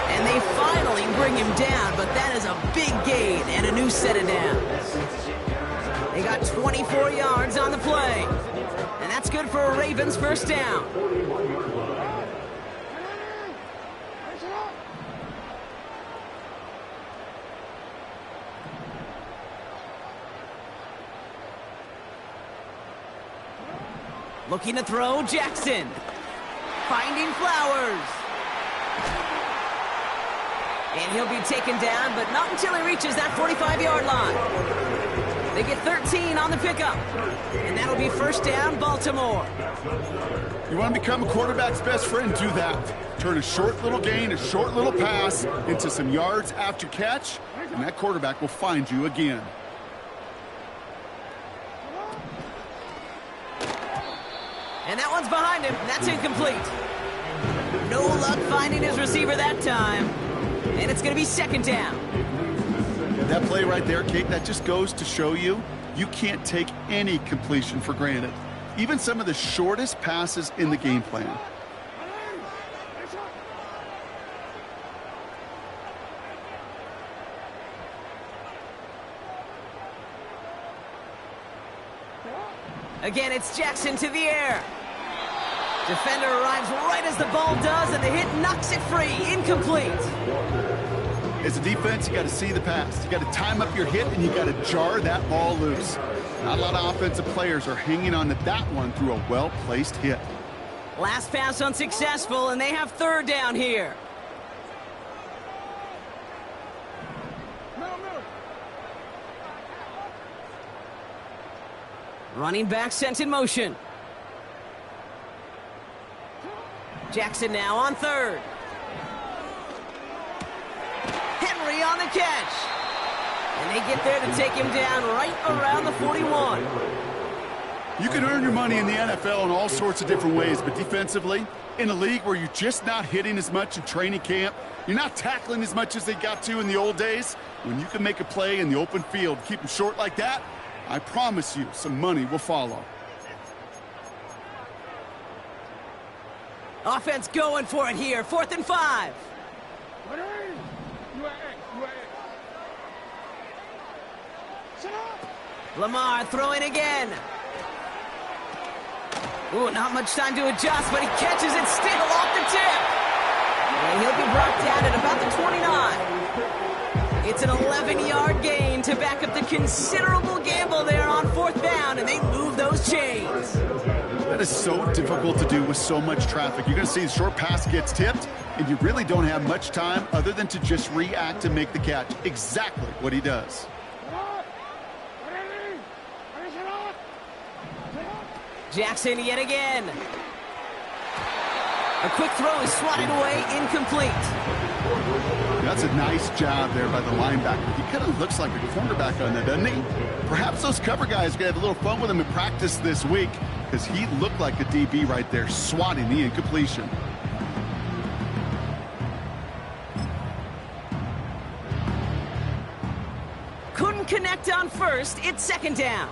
A: And they finally bring him down, but that is a big gain and a new set of downs. They got 24 yards on the play. And that's good for a Ravens first down. Looking to throw, Jackson. Finding Flowers. And he'll be taken down, but not until he reaches that 45-yard line. They get 13 on the pickup. And that'll be first down, Baltimore.
B: You want to become a quarterback's best friend, do that. Turn a short little gain, a short little pass into some yards after catch, and that quarterback will find you again.
A: And that one's behind him. That's incomplete. No luck finding his receiver that time. And it's going to be second down.
B: That play right there, Kate, that just goes to show you, you can't take any completion for granted. Even some of the shortest passes in the game plan.
A: Again, it's Jackson to the air. Defender arrives right as the ball does, and the hit knocks it free. Incomplete.
B: As a defense, you got to see the pass. You got to time up your hit, and you got to jar that ball loose. Not a lot of offensive players are hanging on to that one through a well-placed hit.
A: Last pass unsuccessful, and they have third down here. Running back sent in motion. Jackson now on third. Henry on the catch. And they get there to take him down right around the 41.
B: You can earn your money in the NFL in all sorts of different ways, but defensively, in a league where you're just not hitting as much in training camp, you're not tackling as much as they got to in the old days, when you can make a play in the open field, keep them short like that, I promise you some money will follow.
A: Offense going for it here. 4th and 5. Lamar throwing again. Ooh, not much time to adjust, but he catches it still off the tip. And he'll be brought down at about the 29. It's an 11-yard gain to back up the considerable gamble there on 4th down, and they move those chains.
B: That is so difficult to do with so much traffic. You're going to see the short pass gets tipped, and you really don't have much time other than to just react and make the catch. Exactly what he does.
A: Jackson yet again. A quick throw is swatted away, incomplete.
B: That's a nice job there by the linebacker. He kind of looks like a cornerback on that, doesn't he? Perhaps those cover guys are going to have a little fun with him in practice this week, because he looked like a DB right there, swatting the incompletion.
A: Couldn't connect on first. It's second down.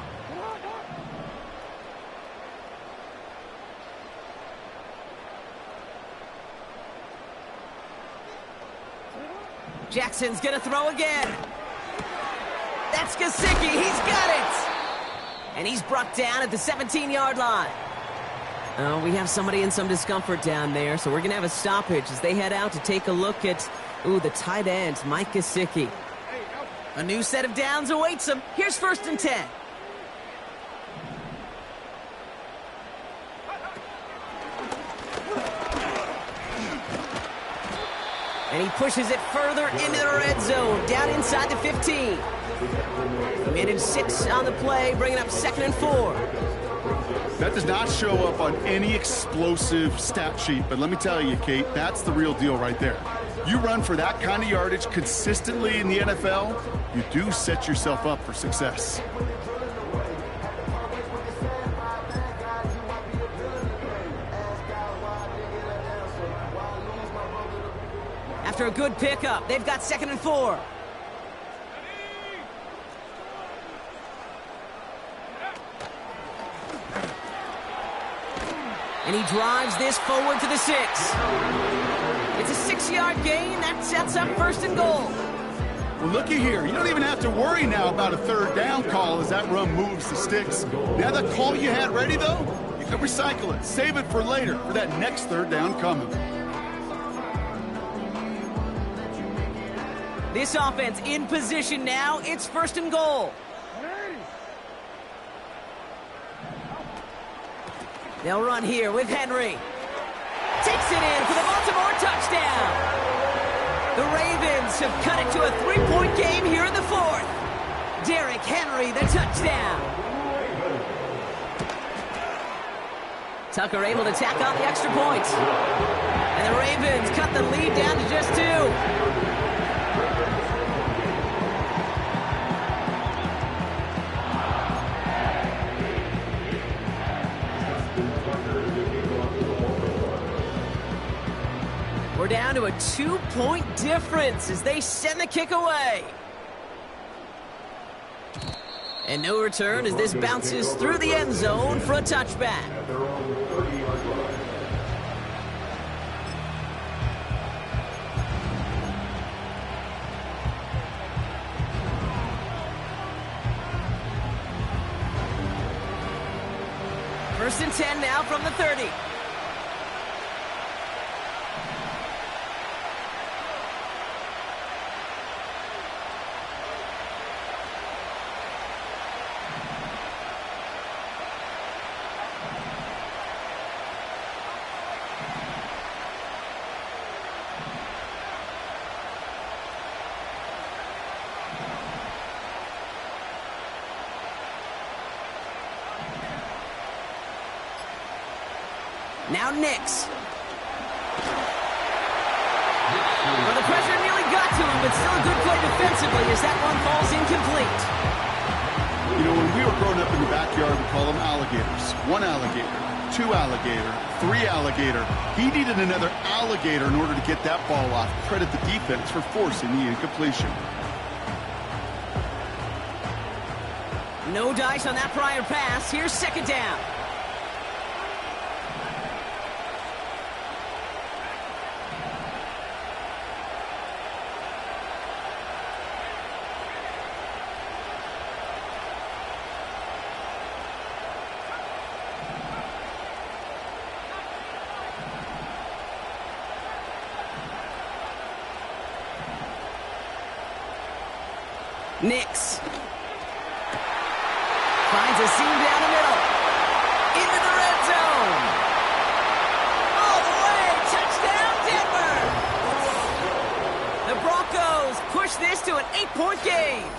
A: Jackson's gonna throw again. That's Gesicki. He's got it. And he's brought down at the 17-yard line. Oh, we have somebody in some discomfort down there, so we're gonna have a stoppage as they head out to take a look at, the tight end, Mike Gesicki. A new set of downs awaits him. Here's 1st and 10. And he pushes it further into the red zone, down inside the 15. He managed 6 on the play, bringing up 2nd and 4.
B: That does not show up on any explosive stat sheet, but let me tell you, Kate, that's the real deal right there. You run for that kind of yardage consistently in the NFL, you do set yourself up for success.
A: After a good pickup, they've got 2nd and 4. And he drives this forward to the 6. It's a 6-yard gain. That sets up 1st and goal.
B: Well, looky here. You don't even have to worry now about a 3rd down call as that run moves the sticks. Now that call you had ready, though, you can recycle it. Save it for later for that next 3rd down coming.
A: This offense in position now. It's 1st and goal. They'll run here with Henry. Takes it in for the Baltimore touchdown. The Ravens have cut it to a 3-point game here in the fourth. Derrick Henry, the touchdown. Tucker able to tack on the extra point. And the Ravens cut the lead down to just 2. We're down to a 2-point difference as they send the kick away. And no return as this bounces through the end zone for a touchback. First and 10 now from the 30. Now Nix. Well, the pressure nearly got to him, but still a good play defensively as that one falls incomplete.
B: You know, when we were growing up in the backyard, we call them alligators. 1 alligator, 2 alligator, 3 alligator. He needed another alligator in order to get that ball off. Credit the defense for forcing the incompletion.
A: No dice on that prior pass. Here's second down. Nix finds a seam down the middle. Into the red zone. All the way. Touchdown, Denver. The Broncos push this to an 8-point game.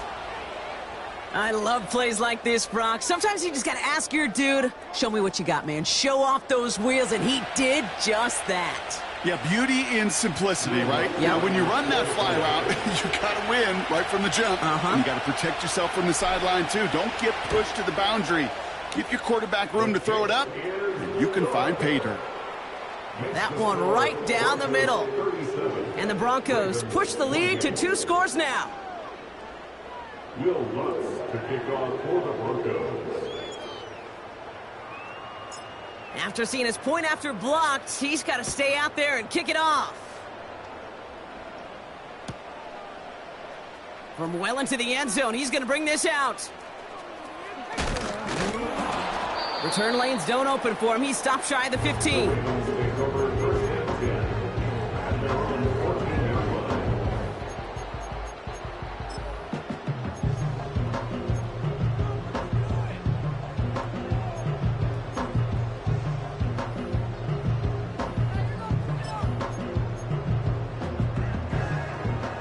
A: I love plays like this, Brock. Sometimes you just got to ask your dude, show me what you got, man. Show off those wheels, and he did just that.
B: Yeah, beauty in simplicity, right?
A: Yep.
B: Now, when you run that fly route, you got to win right from the jump. You got to protect yourself from the sideline, too. Don't get pushed to the boundary. Give your quarterback room to throw it up, and you can find pay dirt.
A: That one right down the middle. And the Broncos push the lead to 2 scores now.
C: Will Lutz to kick off for the Broncos.
A: After seeing his point after blocked, he's got to stay out there and kick it off. From well into the end zone, he's going to bring this out. Return lanes don't open for him. He stopped shy of the 15.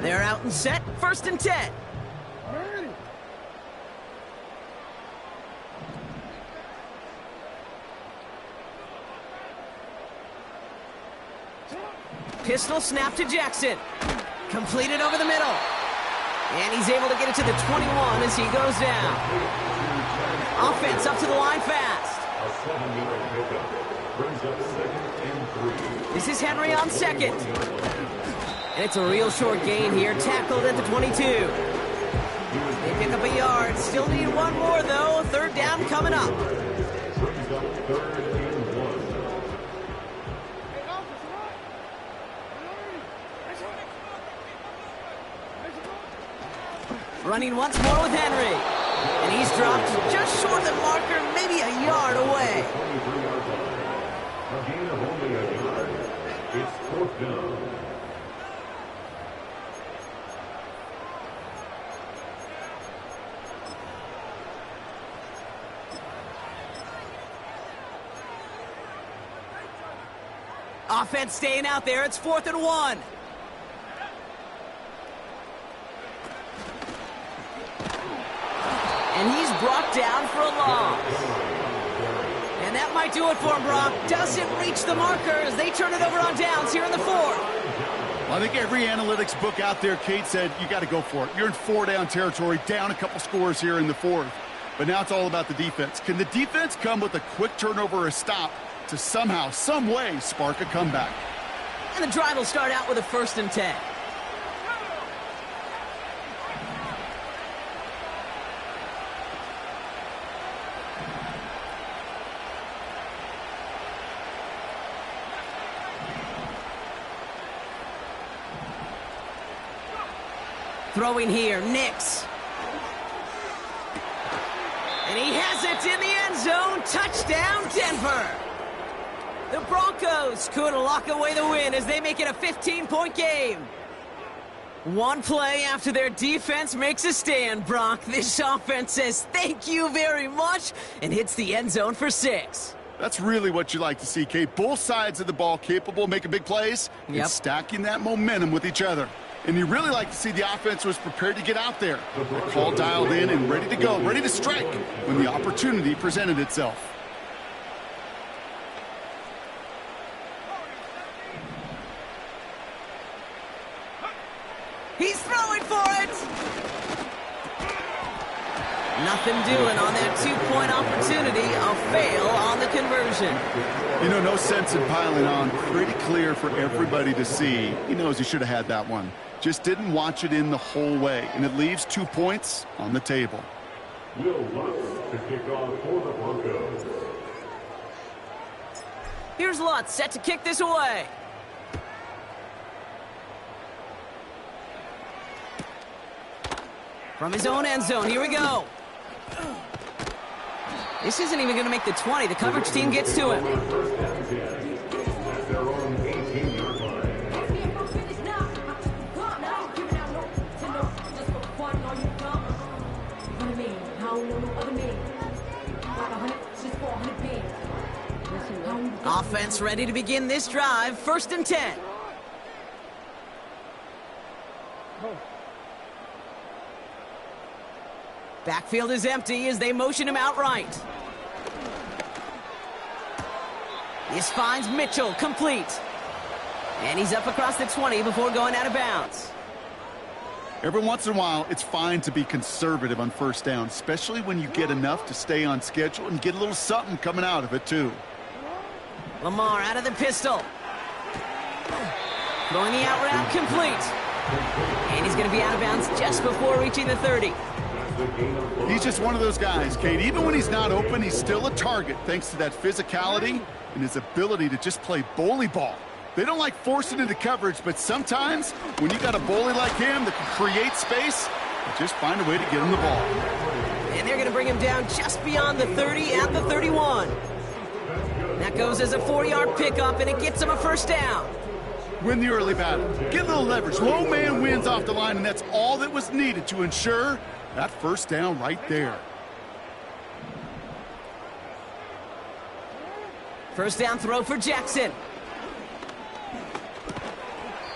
A: They're out and set, first and 10. Pistol snap to Jackson. Completed over the middle. And he's able to get it to the 21 as he goes down. Offense up to the line fast.
C: A 7-yard pickup brings up 2nd and 3.
A: This is Henry on second. And it's a real short gain here, tackled at the 22. They pick up a yard. Still need one more, though. Third down coming up.
C: Brings up 3rd and 1.
A: Running once more with Henry. And he's dropped just short of the marker, maybe a yard away.
C: 23-yard line. A gain of only a yard. It's 4th down.
A: Offense staying out there. It's 4th and 1. And he's brought down for a loss. And that might do it for him, Brock. Doesn't reach the markers. They turn it over on downs here in the 4th.
B: I think every analytics book out there, Kate, said you got to go for it. You're in 4-down territory, down a couple scores here in the 4th. But now it's all about the defense. Can the defense come with a quick turnover or a stop to somehow, some way, spark a comeback?
A: And the drive will start out with a 1st and 10. Throwing here, Nix. And he has it in the end zone. Touchdown, Denver. The Broncos could lock away the win as they make it a 15-point game. One play after their defense makes a stand, Brock. This offense says thank you very much and hits the end zone for 6.
B: That's really what you like to see, Kate. Both sides of the ball capable of making big plays and stacking that momentum with each other. And you really like to see the offense was prepared to get out there. The call dialed in and ready to go, ready to strike when the opportunity presented itself.
A: He's throwing for it! Nothing doing on that 2-point opportunity. A fail on the conversion.
B: You know, no sense in piling on. Pretty clear for everybody to see. He knows he should have had that one. Just didn't watch it in the whole way, and it leaves 2 points on the table.
C: Will Lutz to kick off for the Broncos.
A: Here's Lutz set to kick this away. From his own end zone, here we go. This isn't even going to make the 20. The coverage team gets to him. Offense ready to begin this drive. 1st and 10. Backfield is empty as they motion him out right. This finds Mitchell, complete. And he's up across the 20 before going out of bounds.
B: Every once in a while, it's fine to be conservative on 1st down, especially when you get enough to stay on schedule and get a little something coming out of it, too.
A: Lamar out of the pistol. Throwing the out route, complete. And he's going to be out of bounds just before reaching the 30.
B: He's just one of those guys, Kate. Even when he's not open, he's still a target thanks to that physicality and his ability to just play bully ball. They don't like forcing into coverage, but sometimes when you got a bully like him that can create space, you just find a way to get him the ball.
A: And they're going to bring him down just beyond the 30 at the 31. That goes as a 4-yard pickup, and it gets him a 1st down.
B: Win the early battle. Get a little leverage. Low man wins off the line, and that's all that was needed to ensure that 1st down right there.
A: 1st down throw for Jackson.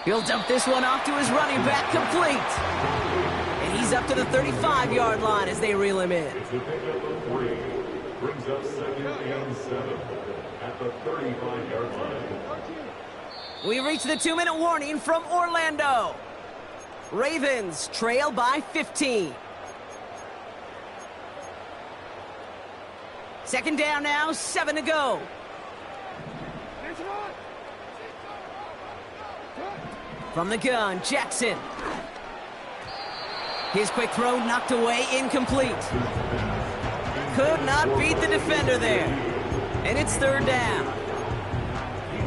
A: He'll dump this one off to his running back, complete. And he's up to the 35-yard line as they reel him in.
C: It's a pickup of 3. Brings up 2nd and 7 at the 35-yard line.
A: We reach the 2-minute warning from Orlando. Ravens trail by 15. 2nd down now, 7 to go. From the gun, Jackson. His quick throw knocked away, incomplete. Could not beat the defender there. And it's 3rd down.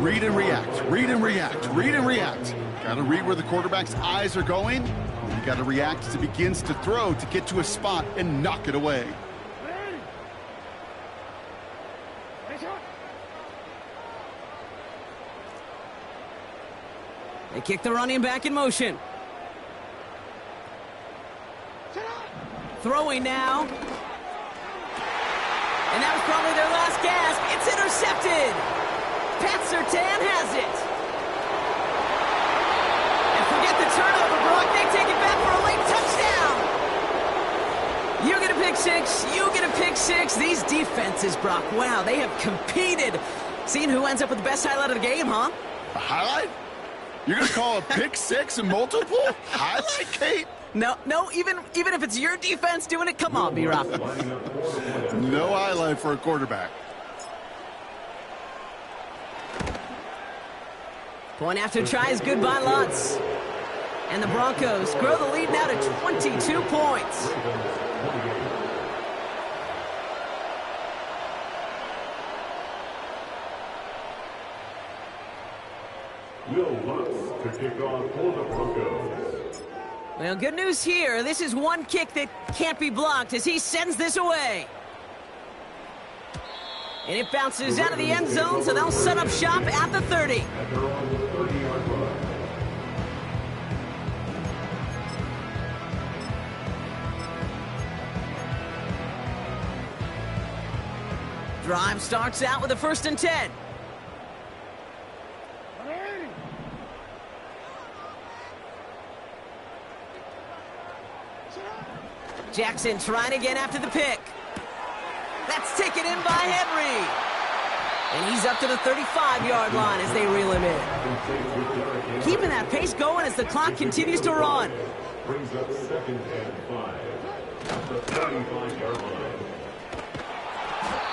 B: Read and react, read and react, read and react. Got to read where the quarterback's eyes are going. You got to react as he begins to throw to get to a spot and knock it away.
A: They kick the running back in motion. Throwing now. And that was probably their last gasp. It's intercepted. Pat Surtain has it. defenses, Brock. Wow, they have competed. Seeing who ends up with the best highlight of the game, huh?
B: A highlight? You're going to call a pick six and multiple highlight, Kate?
A: No, even if it's your defense doing it, come on, B-Rock.
B: No highlight for a quarterback.
A: Point after try is good by Lutz. And the Broncos grow the lead now to 22 points.
C: Will Lutz to kick off for the Broncos.
A: Well, good news here. This is one kick that can't be blocked as he sends this away. And it bounces out of the end zone, so they'll set up shop at the 30.
C: And they're on the 30-yard line.
A: Drive starts out with a 1st and 10. Jackson trying again after the pick. That's taken in by Henry. And he's up to the 35-yard line as they reel him in. Keeping that pace going as the clock continues to run.
C: Brings up 2nd and 5 at the 35-yard line.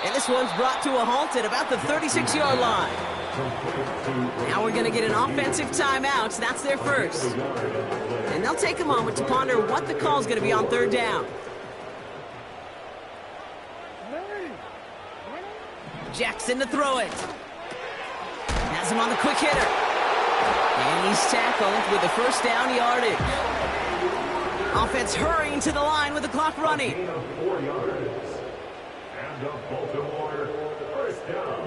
A: And this one's brought to a halt at about the 36-yard line. Now we're going to get an offensive timeout. So that's their first. And they'll take a moment to ponder what the call is going to be on 3rd down. Jackson to throw it. Has him on the quick hitter. And he's tackled with the 1st down yardage. Offense hurrying to the line with the clock running.
C: Gain of 4 yards. And the Baltimore 1st down.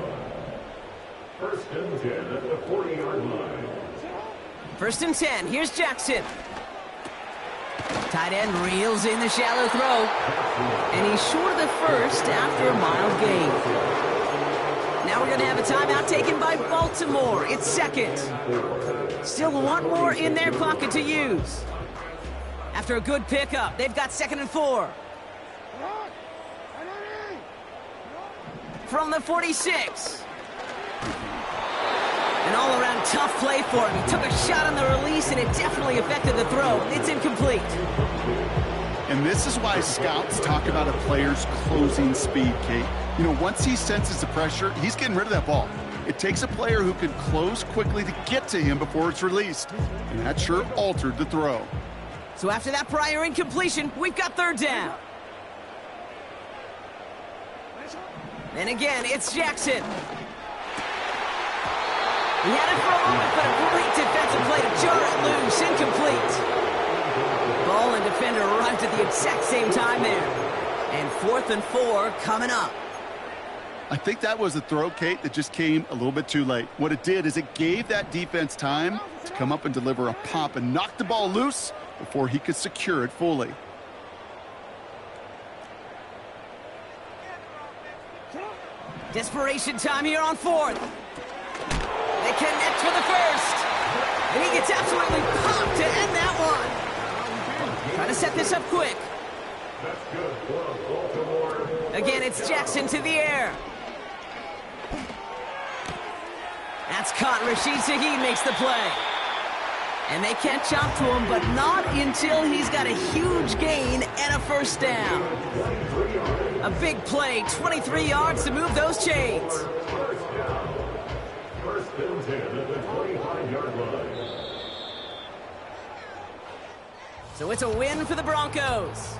C: 1st and 10 at the 40-yard line.
A: 1st and 10. Here's Jackson. Tight end reels in the shallow throw. And he's short of the 1st after a mild gain. Now we're going to have a timeout taken by Baltimore. It's 2nd. Still one more in their pocket to use. After a good pickup, they've got 2nd and 4. From the 46. An all-around tough play for him. He took a shot on the release, and it definitely affected the throw. It's incomplete.
B: And this is why scouts talk about a player's closing speed, Kate. You know, once he senses the pressure, he's getting rid of that ball. It takes a player who can close quickly to get to him before it's released. And that sure altered the throw.
A: So after that prior incompletion, we've got 3rd down. And again, it's Jackson. He had it for a moment, but a great defensive play to jar it loose. Incomplete. Ball and defender arrived at the exact same time there. And 4th and 4 coming up.
B: I think that was a throw, Kate, that just came a little bit too late. What it did is it gave that defense time to come up and deliver a pop and knock the ball loose before he could secure it fully.
A: Desperation time here on 4th. They connect for the 1st. And he gets absolutely popped to end that one. Trying to set this up quick.
C: That's good for Baltimore.
A: Again, it's Jackson to the air. That's caught. Rashid Shaheed makes the play. And they can't chop to him, but not until he's got a huge gain and a 1st down. A big play, 23 yards to move those chains.
C: 1st down. 1st and 10 at the 25-yard line.
A: So it's a win for the Broncos.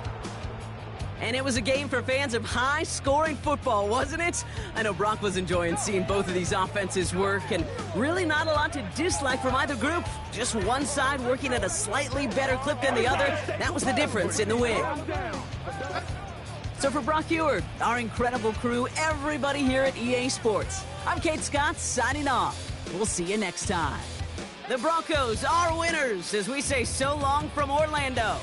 A: And it was a game for fans of high-scoring football, wasn't it? I know Brock was enjoying seeing both of these offenses work, and really not a lot to dislike from either group. Just one side working at a slightly better clip than the other. That was the difference in the win. So for Brock Ewart, our incredible crew, everybody here at EA Sports, I'm Kate Scott signing off. We'll see you next time. The Broncos are winners as we say so long from Orlando.